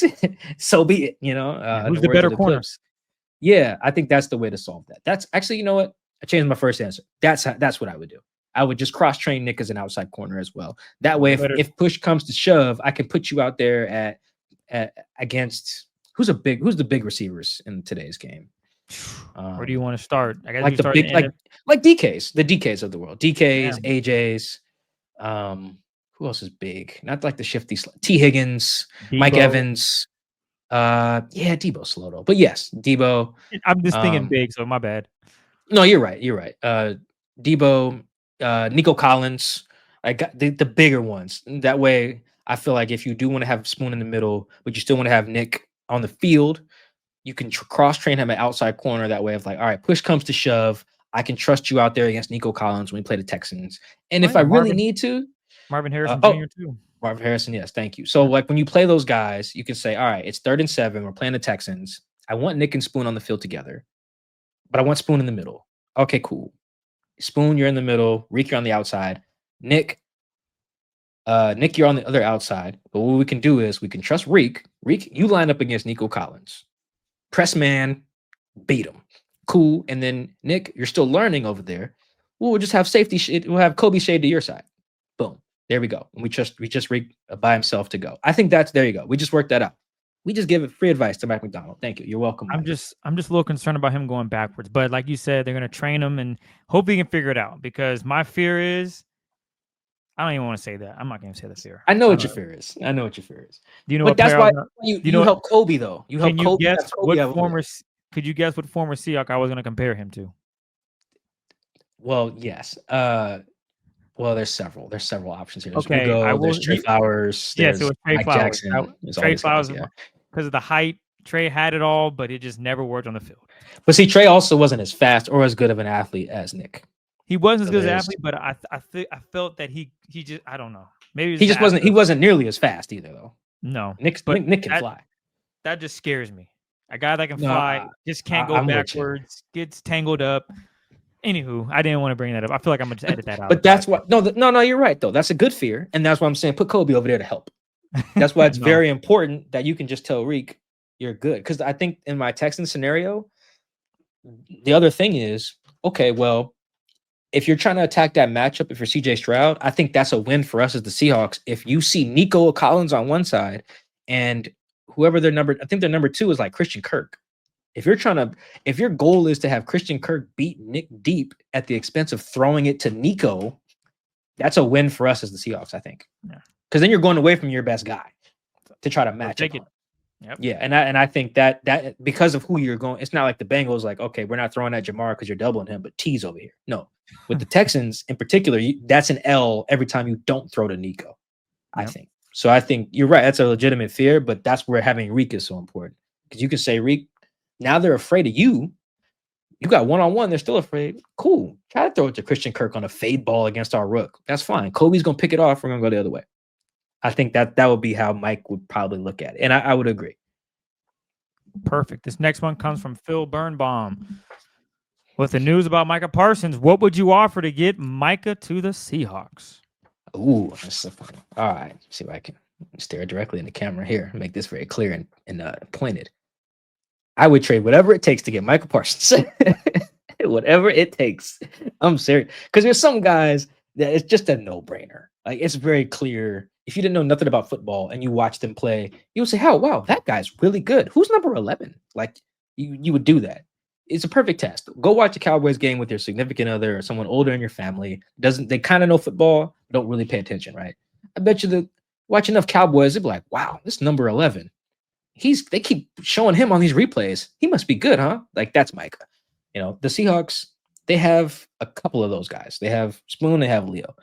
so be it. Who's the better corner? Yeah, I think that's the way to solve that. That's actually, you know what? I changed my first answer. That's what I would do. I would just cross-train Nick as an outside corner as well. That way, if push comes to shove, I can put you out there at against who's the big receivers in today's game. Where do you want to start? I guess like the big, like DKs, the DKs of the world, DKs, yeah. AJs. Who else is big? Not like the shifty T. Higgins, Debo. Mike Evans. Debo's slow though, but yes, Debo. I'm just thinking big, so my bad. No, you're right. Debo, Nico Collins. I got the bigger ones. That way, I feel like if you do want to have Spoon in the middle, but you still want to have Nick on the field, you can cross-train him at outside corner that way of like, all right, push comes to shove. I can trust you out there against Nico Collins when we play the Texans. And if I really need to. Marvin Harrison Jr. too. Marvin Harrison, yes, thank you. So like when you play those guys, you can say, all right, it's 3rd and 7. We're playing the Texans. I want Nick and Spoon on the field together, but I want Spoon in the middle. Okay, cool. Spoon, you're in the middle. Reek, you're on the outside. Nick, you're on the other outside. But what we can do is we can trust Reek. Reek, you line up against Nico Collins. Press man, beat him. Cool. And then Nick, you're still learning over there. We'll just have safety. We'll have Kobe shade to your side. Boom. There we go. And we just Reek by himself to go. I think there you go. We just worked that out. We just give it free advice to Mike McDonald. Thank you. You're welcome. I'm just a little concerned about him going backwards. But like you said, they're going to train him and hope he can figure it out. Because my fear is, I don't even want to say that. I'm not going to say the fear. I know what your fear is. Do you know? But that's why you help Kobe though. You help Kobe. Could you guess what former Seahawk I was going to compare him to? Well, yes. There's several. There's several options here. There's okay, Ugo, there's Trey Flowers. Yes, it was Trey Flowers. Jackson, Trey Flowers, because of the height. Trey had it all, but it just never worked on the field. But see, Trey also wasn't as fast or as good of an athlete as Nick. He wasn't as good as an athlete, but I felt that he just, I don't know. Maybe he just wasn't. He wasn't nearly as fast either, though. No, Nick can fly. That just scares me. A guy that can fly just can't go backwards, gets tangled up. Anywho, I didn't want to bring that up. I feel like I'm going to edit that out. But that's what. No, you're right though. That's a good fear, and that's why I'm saying put Kobe over there to help. That's why it's very important that you can just tell Reek you're good. Because I think in my Texan scenario, the other thing is okay. Well, if you're trying to attack that matchup, if you're CJ Stroud, I think that's a win for us as the Seahawks. If you see Nico Collins on one side and whoever I think their number 2 is like Christian Kirk. If your goal is to have Christian Kirk beat Nick deep at the expense of throwing it to Nico, that's a win for us as the Seahawks, I think. Because then you're going away from your best guy to try to match it. Yep. Yeah, and I think that because of who you're going, it's not like the Bengals like, okay, we're not throwing at Jamar because you're doubling him, but T's over here. No, with the Texans in particular, that's an L every time you don't throw to Nico. I think so. I think you're right. That's a legitimate fear, but that's where having Reek is so important because you can say Reek. Now they're afraid of you. You got one-on-one. They're still afraid. Cool. Try to throw it to Christian Kirk on a fade ball against our rook. That's fine. Kobe's gonna pick it off. We're gonna go the other way. I think that would be how Mike would probably look at it, and I would agree. Perfect. This next one comes from Phil Birnbaum. With the news about Micah Parsons, what would you offer to get Micah to the Seahawks? Ooh, that's so funny. All right, see if I can stare directly in the camera here. Make this very clear and pointed. I would trade whatever it takes to get Micah Parsons. Whatever it takes. I'm serious. Because there's some guys that it's just a no-brainer. Like, it's very clear. If you didn't know nothing about football and you watch them play, you would say, "Oh, wow, that guy's really good. Who's number 11?" Like, you would do that. It's a perfect test. Go watch a Cowboys game with your significant other or someone older in your family. They kind of know football, don't really pay attention, right? I bet you watch enough Cowboys, they'd be like, "Wow, this number 11. They keep showing him on these replays. He must be good, huh?" Like, that's Micah. The Seahawks, they have a couple of those guys. They have Spoon, they have Leo.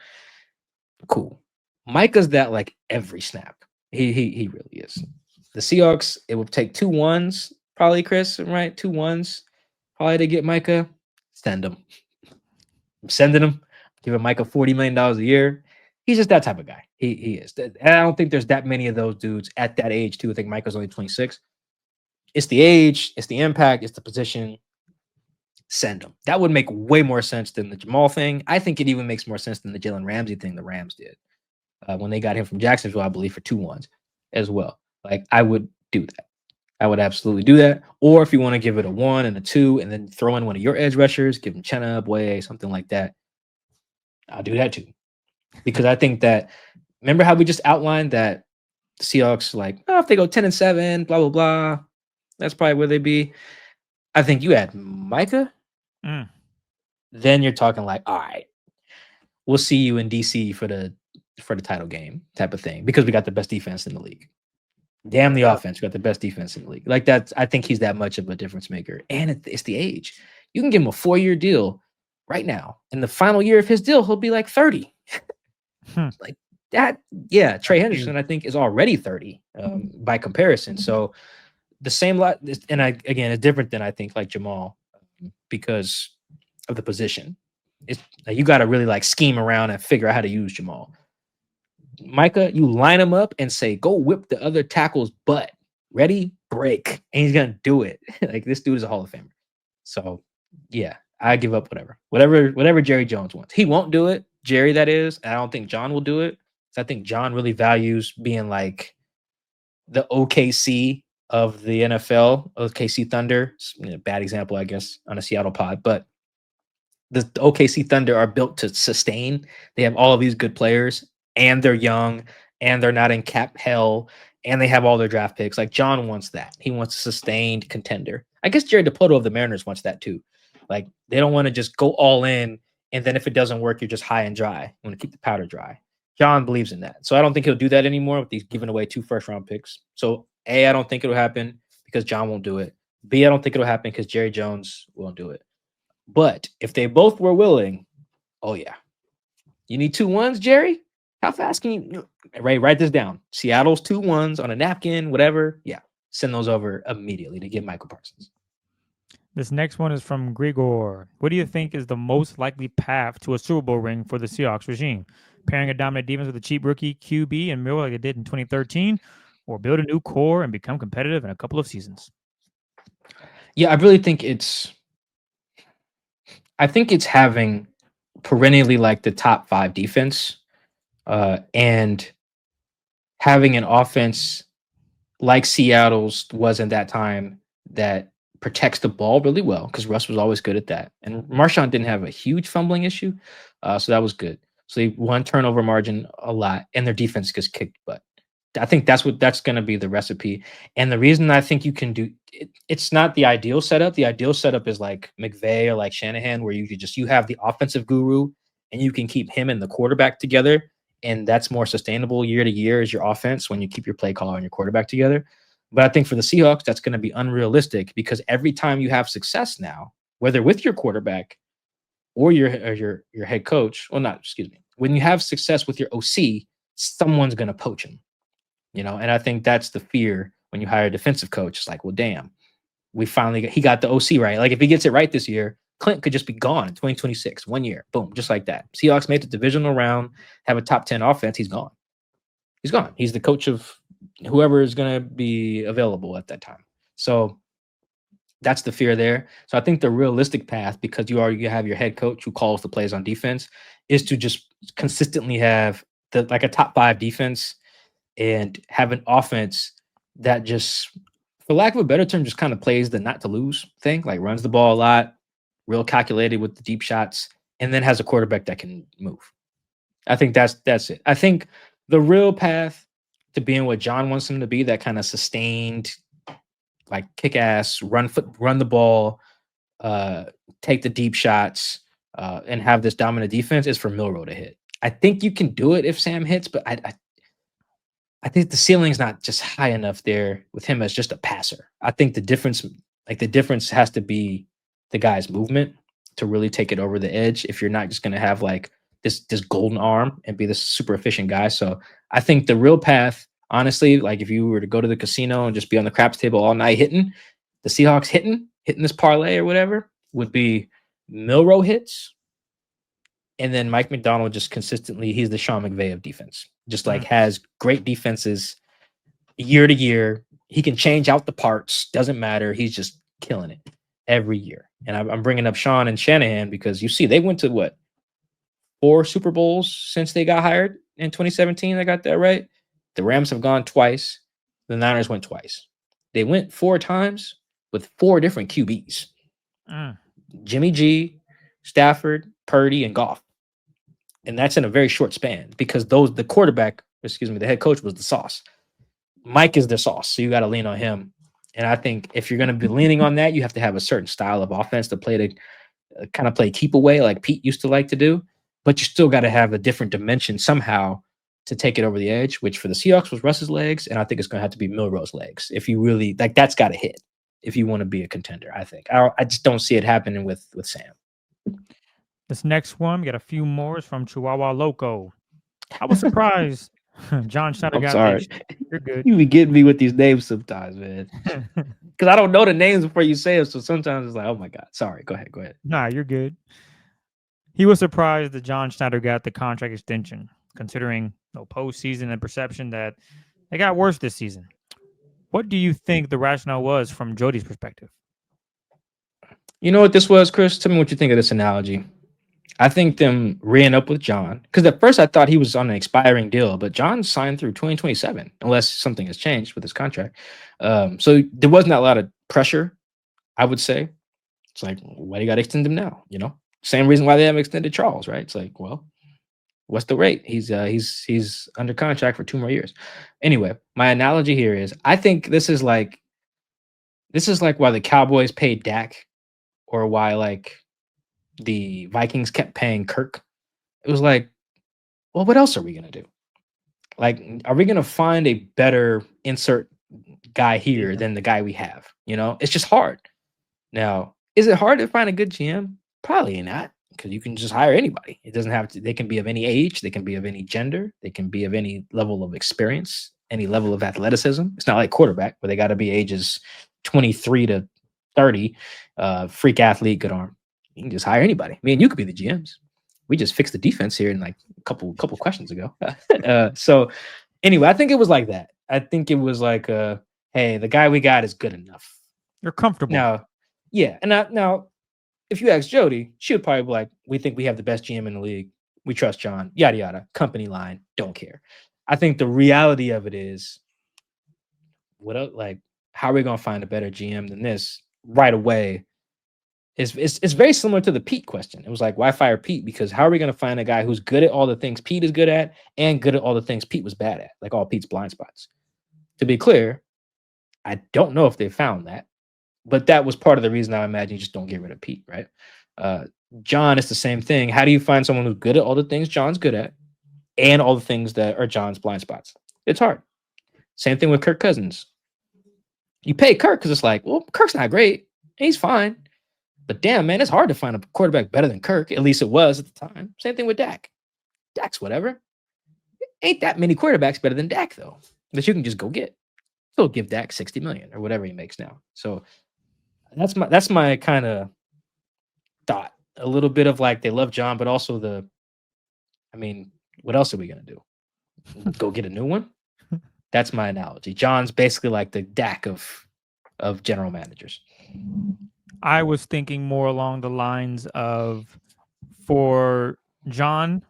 Cool. Micah's that like every snap. He really is. The Seahawks, it would take 2 1s, probably, Chris, right? 2 1s, probably to get Micah. Send him. I'm sending him. Giving Micah $40 million a year. He's just that type of guy. He is. And I don't think there's that many of those dudes at that age, too. I think Micah's only 26. It's the age, it's the impact, it's the position. Send him. That would make way more sense than the Jamal thing. I think it even makes more sense than the Jalen Ramsey thing the Rams did when they got him from Jacksonville, I believe, for 2 1s as well. Like, I would do that. I would absolutely do that. Or if you want to give it a 1 and a 2 and then throw in one of your edge rushers, give him Chenna, Boye, something like that, I'll do that too. Because I think that, remember how we just outlined that the Seahawks, like, if they go 10-7, blah, blah, blah, that's probably where they'd be. I think you add Micah, then you're talking like, all right, we'll see you in DC for the title game type of thing because we got the best defense in the league. Damn the offense, we got the best defense in the league. Like that, I think he's that much of a difference maker. And it's the age. You can give him a 4-year deal right now. In the final year of his deal, he'll be like 30. Like that, yeah. Trey Henderson, I think, is already 30 by comparison. So the same lot, and again, it's different than I think like Jamal because of the position. It's you got to really like scheme around and figure out how to use Jamal. Micah, you line him up and say, "Go whip the other tackle's butt. Ready, break," and he's gonna do it. Like this dude is a Hall of Famer. So yeah, I give up whatever Jerry Jones wants. He won't do it, Jerry. That is. And I don't think John will do it. So I think John really values being like the OKC of the NFL, OKC Thunder. Bad example, I guess, on a Seattle pod, but the OKC Thunder are built to sustain. They have all of these good players, and they're young, and they're not in cap hell, and they have all their draft picks. Like John wants that. He wants a sustained contender. I guess Jerry DePoto of the Mariners wants that too. Like they don't want to just go all in, and then if it doesn't work, you're just high and dry. You want to keep the powder dry. John believes in that. So I don't think he'll do that anymore with these giving away 2 first-round picks. So A, I don't think it'll happen because John won't do it. B, I don't think it'll happen because Jerry Jones won't do it. But if they both were willing, oh yeah. You need 2 1s, Jerry? How fast can you write this down? Seattle's 2 1s on a napkin, whatever. Yeah. Send those over immediately to get Micah Parsons. This next one is from Grigor. What do you think is the most likely path to a Super Bowl ring for the Seahawks regime? Pairing a dominant defense with a cheap rookie QB and Milroe like it did in 2013, or build a new core and become competitive in a couple of seasons? Yeah, I really think it's having perennially like the top 5 defense and having an offense like Seattle's was in that time that protects the ball really well because Russ was always good at that. And Marshawn didn't have a huge fumbling issue, so that was good. So they won turnover margin a lot, and their defense just kicked butt. I think that's going to be the recipe. And the reason I think you can do it's not the ideal setup. The ideal setup is like McVay or like Shanahan, where you have the offensive guru and you can keep him and the quarterback together. And that's more sustainable year to year as your offense when you keep your play caller and your quarterback together. But I think for the Seahawks, that's going to be unrealistic because every time you have success now, whether with your quarterback or your head coach, when you have success with your OC, someone's going to poach him, and I think that's the fear when you hire a defensive coach. It's like, well, damn, he got the OC right. Like if he gets it right this year, Clint could just be gone in 2026, 1 year, boom, just like that. Seahawks made the divisional round, have a top 10 offense. He's gone. He's the coach of whoever is going to be available at that time. So that's the fear there. So I think the realistic path, because you have your head coach who calls the plays on defense, is to just consistently have a top 5 defense and have an offense that just, for lack of a better term, just kind of plays the not to lose thing, like runs the ball a lot, real calculated with the deep shots, and then has a quarterback that can move. I think that's it. I think the real path to being what John wants him to be, that kind of sustained, like kick-ass, run the ball, take the deep shots, and have this dominant defense, is for Milroe to hit. I think you can do it if Sam hits, but I think the ceiling's not just high enough there with him as just a passer. I think the difference has to be the guy's movement to really take it over the edge. If you're not just going to have like this golden arm and be this super efficient guy. So I think the real path, honestly, like if you were to go to the casino and just be on the craps table all night hitting, the Seahawks hitting this parlay or whatever, would be Milroe hits. And then Mike McDonald just consistently, he's the Sean McVay of defense. Just like has great defenses year to year. He can change out the parts. Doesn't matter. He's just killing it every year. And I'm bringing up Sean and Shanahan because you see they went to 4 Super Bowls since they got hired in 2017. I got that right. The Rams have gone twice. The Niners went twice. They went 4 times with 4 different QBs. Jimmy G, Stafford, Purdy, and Goff. And that's in a very short span because the head coach was the sauce. Mike is the sauce, so you got to lean on him. And I think if you're going to be leaning on that, you have to have a certain style of offense to kind of play keep away like Pete used to like to do. But you still got to have a different dimension somehow to take it over the edge, which for the Seahawks was Russ's legs. And I think it's going to have to be Milroe's legs. If you really that's got to hit if you want to be a contender, I think. I just don't see it happening with Sam. This next one, we got a few more from Chihuahua Loco. I was surprised John Schneider got sorry. You're good. You be getting me with these names sometimes, man. Because I don't know the names before you say them. So sometimes it's like, oh my God. Sorry. Go ahead. Nah, you're good. He was surprised that John Schneider got the contract extension, considering postseason and perception that they got worse this season. What do you think the rationale was from Jody's perspective? You know what this was, Chris? Tell me what you think of this analogy. I think them reing up with John, because at first I thought he was on an expiring deal, but John signed through 2027, unless something has changed with his contract. So there wasn't a lot of pressure, I would say. It's like, why do you got to extend him now? Same reason why they haven't extended Charles, right? It's like, well, what's the rate? He's under contract for 2 more years. Anyway, my analogy here is I think this is like why the Cowboys paid Dak, or why like the Vikings kept paying Kirk. It was like, well, what else are we going to do? Like, are we going to find a better insert guy here than the guy we have? It's just hard. Now, is it hard to find a good GM? Probably not, because you can just hire anybody. It doesn't have to, they can be of any age, they can be of any gender, they can be of any level of experience, any level of athleticism. It's not like quarterback where they got to be ages 23 to 30, freak athlete, good arm. You can just hire anybody. Me and you could be the GMs. We just fixed the defense here in like a couple questions ago. So anyway, I think it was like that. I think it was like, hey, the guy we got is good enough. You're comfortable. Now, yeah. And now, if you ask Jody, she would probably be like, we think we have the best GM in the league. We trust John, yada, yada, company line, don't care. I think the reality of it is, how are we going to find a better GM than this right away is it's very similar to the Pete question. It was like, why fire Pete? Because how are we going to find a guy who's good at all the things Pete is good at and good at all the things Pete was bad at, like all Pete's blind spots? To be clear, I don't know if they found that, but that was part of the reason I imagine you just don't get rid of Pete, right? John is the same thing. How do you find someone who's good at all the things John's good at and all the things that are John's blind spots? It's hard. Same thing with Kirk Cousins. You pay Kirk because it's like, well, Kirk's not great. He's fine. But damn, man, it's hard to find a quarterback better than Kirk. At least it was at the time. Same thing with Dak. Dak's whatever. Ain't that many quarterbacks better than Dak, though, that you can just go get. Still give Dak $60 million or whatever he makes now. So that's my kind of thought. A little bit of like they love John, but also what else are we gonna do? Go get a new one? That's my analogy. John's basically like the Dak of general managers. I was thinking more along the lines of, for John,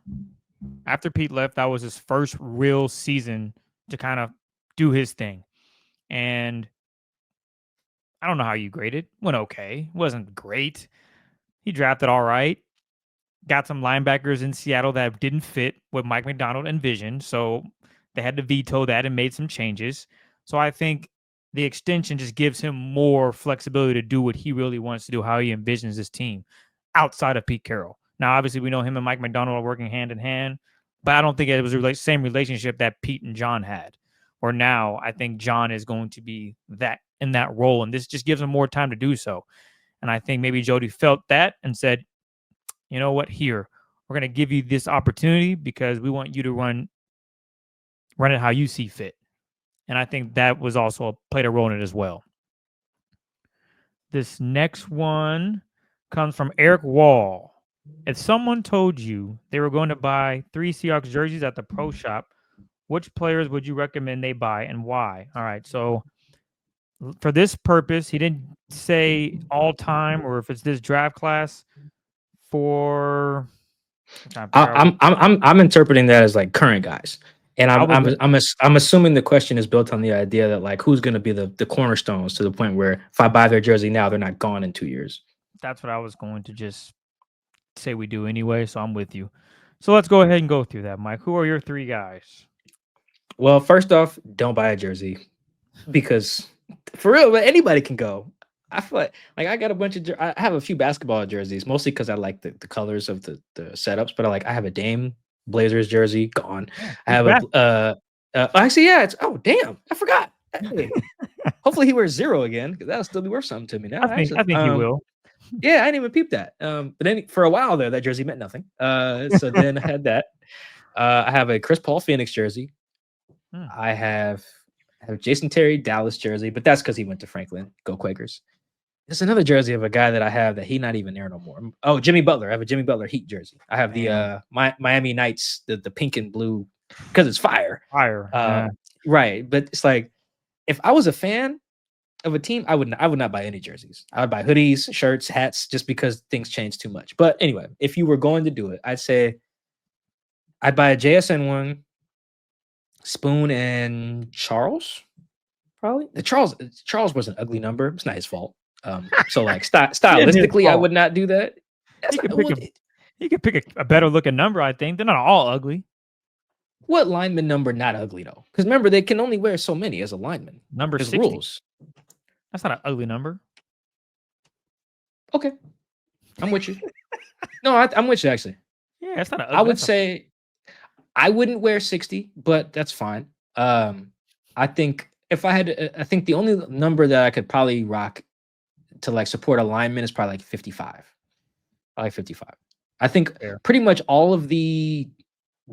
after Pete left, that was his first real season to kind of do his thing. And I don't know how you grade it. Went okay. Wasn't great. He drafted all right. Got some linebackers in Seattle that didn't fit what Mike McDonald envisioned. So they had to veto that and made some changes. So I think the extension just gives him more flexibility to do what he really wants to do, how he envisions his team outside of Pete Carroll. Now, obviously, we know him and Mike McDonald are working hand in hand, but I don't think it was the same relationship that Pete and John had. Or now I think John is going to be that in that role, and this just gives him more time to do so. And I think maybe Jody felt that and said, you know what, here, we're going to give you this opportunity because we want you to run it how you see fit. And I think that was also played a role in it as well. This next one comes from Eric Wall. If someone told you they were going to buy 3 Seahawks jerseys at the pro shop, which players would you recommend they buy and why? All right, so for this purpose, he didn't say all time or if it's this draft class. I'm interpreting that as like current guys, and I'm assuming the question is built on the idea that like who's going to be the cornerstones to the point where if I buy their jersey now, they're not gone in 2 years. That's what I was going to just say we do anyway, so I'm with you. So let's go ahead and go through that, Mike. Who are your 3 guys? Well, first off, don't buy a jersey because for real, anybody can go. I feel like I got a bunch of I have a few basketball jerseys, mostly because I like the colors of the setups. But I have a Dame Blazers jersey gone. I have actually, yeah. It's damn, I forgot. Hey, hopefully he wears 0 again because that'll still be worth something to me now. I think he will. Yeah, I didn't even peep that. But then for a while there, that jersey meant nothing. So then I had that. I have a Chris Paul Phoenix jersey. I have Jason Terry Dallas jersey, but that's because he went to Franklin. Go Quakers. There's another jersey of a guy that I have that he's not even there no more. Oh, Jimmy Butler. I have a Jimmy Butler Heat jersey. I have the Miami Knights, the pink and blue, because it's fire. Right. But it's like, if I was a fan of a team, I would not buy any jerseys. I would buy hoodies, shirts, hats, just because things change too much. But anyway, if you were going to do it, I'd say I'd buy a JSN one, Spoon and Charles. Probably the Charles was an ugly number. It's not his fault. So like stylistically, I would not do that. He could pick a better looking number. I think they're not all ugly. What lineman number not ugly though? Because remember, they can only wear so many as a lineman. Number 60. Rules. That's not an ugly number. Okay, I'm with you. No, I'm with you actually. Yeah, that's not. I would say I wouldn't wear 60, but that's fine. I think if I had, I think the only number that I could probably rock to like support a lineman is probably like 55. Probably 55. I think pretty much all of the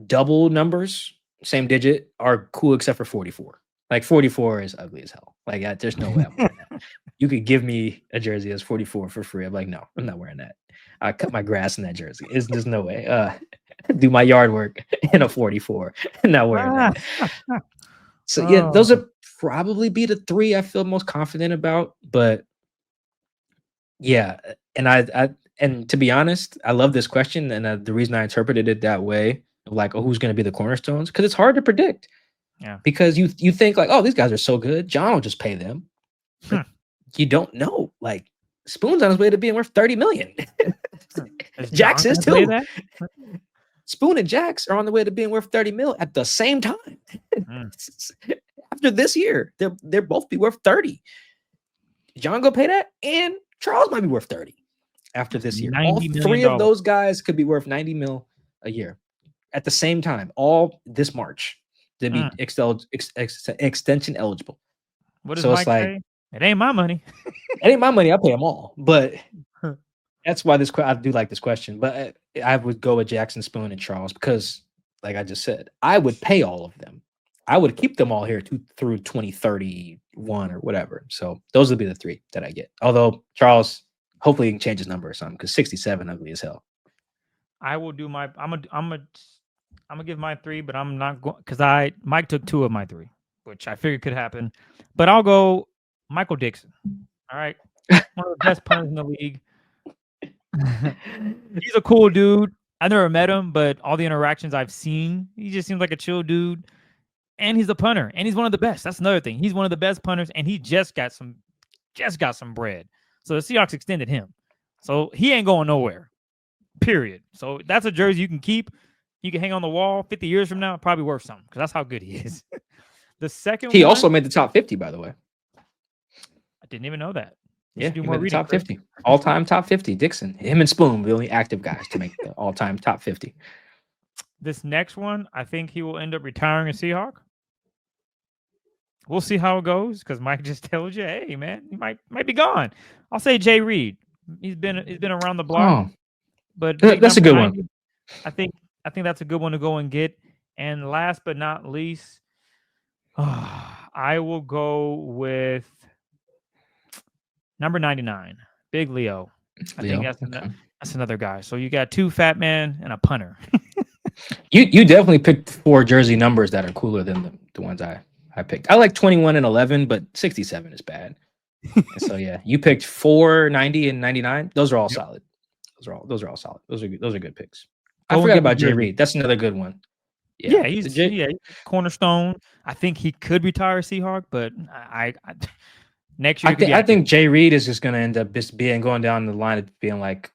double numbers, same digit, are cool except for 44. Like 44 is ugly as hell. Like there's no way I'm wearing that. You could give me a jersey as 44 for free. I'm like, no, I'm not wearing that. I cut my grass in that jersey. There's no way. Do my yard work in a 44. Not wearing that. So yeah, those would probably be the 3 I feel most confident about. But yeah, and to be honest, I love this question, and the reason I interpreted it that way, of like, who's going to be the cornerstones? Because it's hard to predict. Yeah. Because you think like, oh, these guys are so good, John will just pay them. you don't know. Like Spoon's on his way to being worth $30 million. Is Jax John is gonna pay too. that? Spoon and Jax are on the way to being worth $30 million at the same time. After this year, they're both be worth 30. John go pay that, and Charles might be worth 30 after this year. All $90 three million. of those guys could be worth 90 mil a year at the same time, all this March to be extension eligible. What does So Mike it's like, say? It ain't my money. it ain't my money. I'll pay them all. But that's why I do like this question. But I would go with Jackson, Spoon, and Charles because, like I just said, I would pay all of them. I would keep them all here through 2031 or whatever. So those would be the three that I get. Although Charles, hopefully he can change his number or something because 67 ugly as hell. I will do my. I'm gonna give my 3, but I'm not going because Mike took 2 of my 3, which I figured could happen. But I'll go Michael Dixon. All right, one of the best punters in the league. He's a cool dude. I never met him, but all the interactions I've seen, he just seems like a chill dude. And he's a punter, and he's one of the best. That's another thing. He's one of the best punters, and he just got some bread. So the Seahawks extended him, so he ain't going nowhere. Period. So that's a jersey you can keep. You can hang on the wall 50 years from now. Probably worth something because that's how good he is. The second He one, also made the top 50, by the way. I didn't even know that. Yeah, Do he more made the reading, top Chris. 50. All-time top 50. Dixon. Him and Spoon, the only active guys to make the all-time top 50. This next one, I think he will end up retiring a Seahawk. We'll see how it goes because Mike just told you, hey man, he might be gone. I'll say Jay Reed. He's been around the block, but that's a good one. I think that's a good one to go and get. And last but not least, I will go with number 99, Big Leo. I think that's another guy. So you got 2 fat men and a punter. You definitely picked 4 jersey numbers that are cooler than the ones I picked. I like 21 and 11, but 67 is bad. So yeah, you picked 4, 90, and 99. Those are all solid. Those are all solid. Those are good picks. I forgot about Jay Reed. That's another good one. Yeah, he's cornerstone. I think he could retire Seahawk, but I next year I think Jay Reed is just going to end up just going down the line of being like,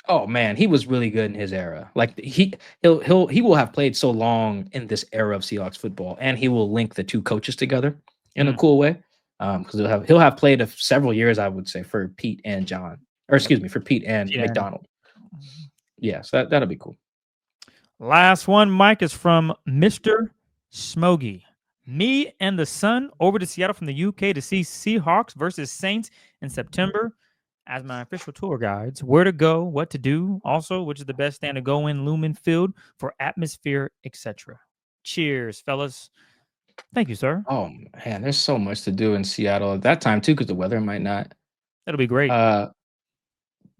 oh man, he was really good in his era. Like he will have played so long in this era of Seahawks football, and he will link the 2 coaches together in a cool way. Because he'll have played several years, I would say, for Pete and John, or excuse me, for Pete and McDonald. Yeah, so that'll be cool. Last one, Mike, is from Mr. Smoggy. Me and the son over to Seattle from the UK to see Seahawks versus Saints in September. As my official tour guides, where to go, what to do, also which is the best stand to go in Lumen Field for atmosphere, etc. Cheers, fellas. Thank you, sir. Oh man, there's so much to do in Seattle at that time too, because the weather might not. That'll be great.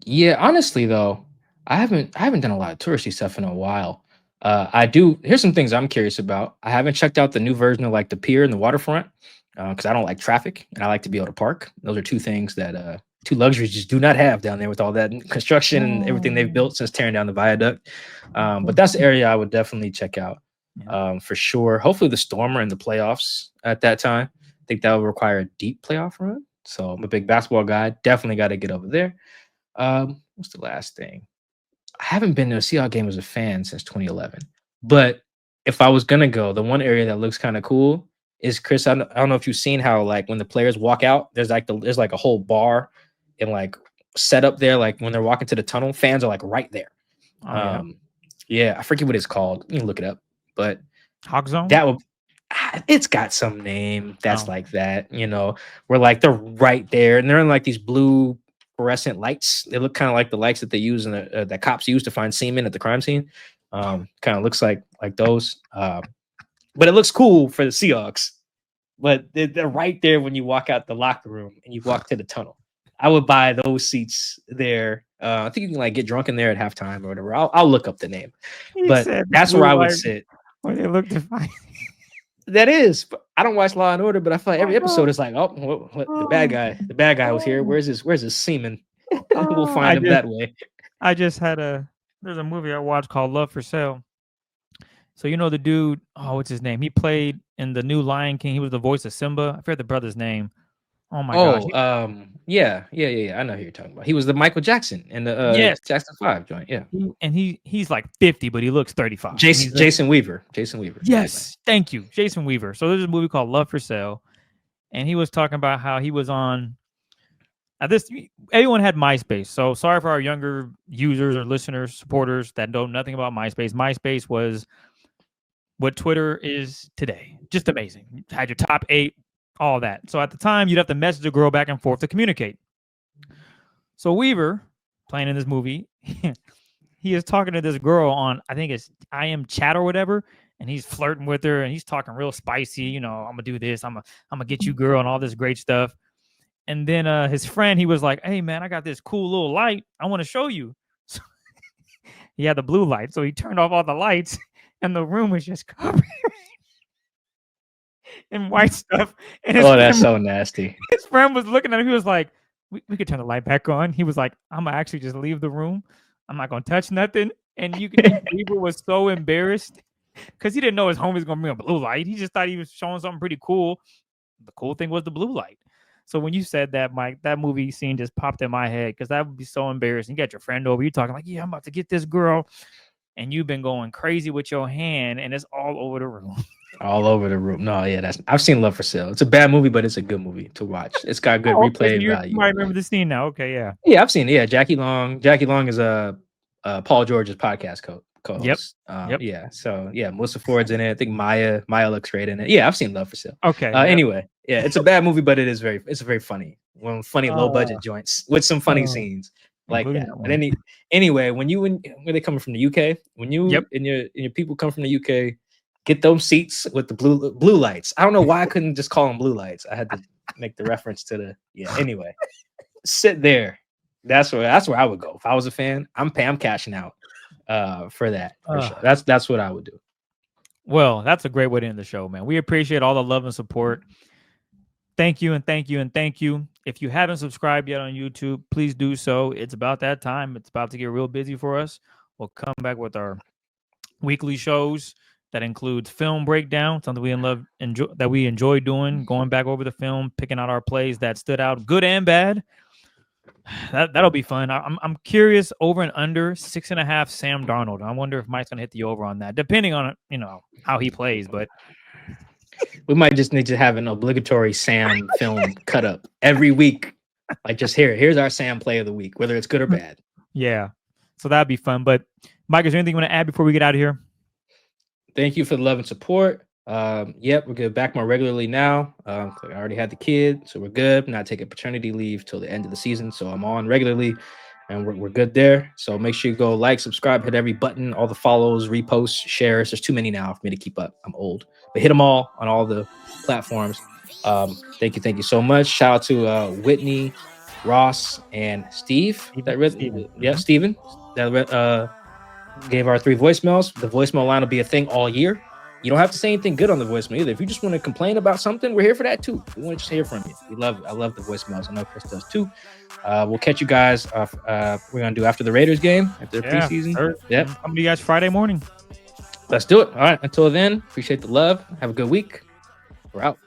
Yeah, honestly though, I haven't done a lot of touristy stuff in a while. I do. Here's some things I'm curious about. I haven't checked out the new version of like the pier and the waterfront because I don't like traffic and I like to be able to park. Those are 2 things that 2 luxuries just do not have down there with all that construction and everything they've built since tearing down the viaduct. But that's the area I would definitely check out for sure. Hopefully the Storm are in the playoffs at that time. I think that will require a deep playoff run. So I'm a big basketball guy. Definitely got to get over there. What's the last thing? I haven't been to a Seahawks game as a fan since 2011. But if I was gonna go, the one area that looks kind of cool is Chris. I don't know if you've seen how like when the players walk out, there's like a whole bar and like set up there. Like when they're walking to the tunnel, fans are like right there. Yeah, I forget what it's called. You can look it up. But Hawk Zone. It's got some name that's like that. You know, where like they're right there and they're in like these blue fluorescent lights. They look kind of like the lights that they use in that cops use to find semen at the crime scene. Kind of looks like those. But it looks cool for the Seahawks. But they're right there when you walk out the locker room and you walk to the tunnel. I would buy those seats there. I think you can like get drunk in there at halftime or whatever. I'll look up the name. But that's where I would sit. Where they look to find. That is. I don't watch Law and Order, but I feel like every episode is like, oh, what, the bad guy was here. Where's his semen? We'll find him that way. I just had there's a movie I watched called Love for Sale. So you know the dude, what's his name? He played in the new Lion King. He was the voice of Simba. I forget the brother's name. Oh my gosh. Yeah. I know who you're talking about. He was the Michael Jackson in the Yes. Jackson 5 joint. Yeah. He's like 50, but he looks 35. Jason Weaver. Yes, thank you, Jason Weaver. So there's a movie called Love for Sale, and he was talking about how he was on. Everyone had MySpace. So sorry for our younger users or listeners, supporters that know nothing about MySpace. MySpace was what Twitter is today. Just amazing. You had your top 8, all that. So at the time, you'd have to message a girl back and forth to communicate. So Weaver, playing in this movie, he is talking to this girl on, I think it's I Am Chat or whatever, and he's flirting with her, and he's talking real spicy. You know, I'm gonna do this. I'm gonna get you, girl, and all this great stuff. And then his friend, he was like, "Hey man, I got this cool little light. I want to show you." So he had the blue light, so he turned off all the lights, and the room was just covered in white stuff. And that's so nasty. His friend was looking at him. He was like, we could turn the light back on. He was like, I'm gonna actually just leave the room. I'm not gonna touch nothing. And Weaver was so embarrassed because he didn't know his homie was gonna bring a blue light. He just thought he was showing something pretty cool. The cool thing was the blue light. So when you said that, Mike, that movie scene just popped in my head because that would be so embarrassing. You got your friend over, you're talking like, yeah, I'm about to get this girl, and you've been going crazy with your hand, and it's all over the room. All over the room. No, yeah, I've seen Love for Sale. It's a bad movie, but it's a good movie to watch. It's got good replay value. You might remember the scene now. Okay, yeah. Yeah, I've seen it. Yeah, Jackie Long. Jackie Long is Paul George's podcast co-host. Yep. Yeah. So yeah, Melissa Ford's in it. I think Maya looks great in it. Yeah, I've seen Love for Sale. Okay. Anyway, yeah, it's a bad movie, but it's very funny. One of funny low budget joints with some funny scenes like that. But anyway, when they coming from the UK, when you and your people come from the UK, get those seats with the blue lights. I don't know why I couldn't just call them blue lights. I had to make the reference to the Anyway, sit there. That's where I would go if I was a fan. I'm cashing out for that. For sure. That's what I would do. Well, that's a great way to end the show, man. We appreciate all the love and support. Thank you and thank you and thank you. If you haven't subscribed yet on YouTube, please do so. It's about that time. It's about to get real busy for us. We'll come back with our weekly shows that includes film breakdown, something we enjoy doing, going back over the film, picking out our plays that stood out, good and bad. That'll be fun. I'm curious, over and under 6.5 Sam Darnold. I wonder if Mike's gonna hit the over on that, depending on how he plays. But we might just need to have an obligatory Sam film cut up every week. Like just here's our Sam play of the week, whether it's good or bad. Yeah, so that'd be fun. But Mike, is there anything you want to add before we get out of here? Thank you for the love and support. We're good back more regularly now. I already had the kid, so we're good. I'm not taking paternity leave till the end of the season, so I'm on regularly, and we're good there. So make sure you go like, subscribe, hit every button, all the follows, reposts, shares. There's too many now for me to keep up. I'm old, but hit them all on all the platforms. Thank you so much. Shout out to Whitney, Ross, and Steve. Steven. That gave our 3 voicemails. The voicemail line will be a thing all year. You don't have to say anything good on the voicemail either. If you just want to complain about something, we're here for that too. We want to just hear from you. We love it. I love the voicemails. I know Chris does too. We'll catch you guys. We're going to do after the Raiders game, after the preseason. Yep. Come to you guys Friday morning. Let's do it. All right. Until then, appreciate the love. Have a good week. We're out.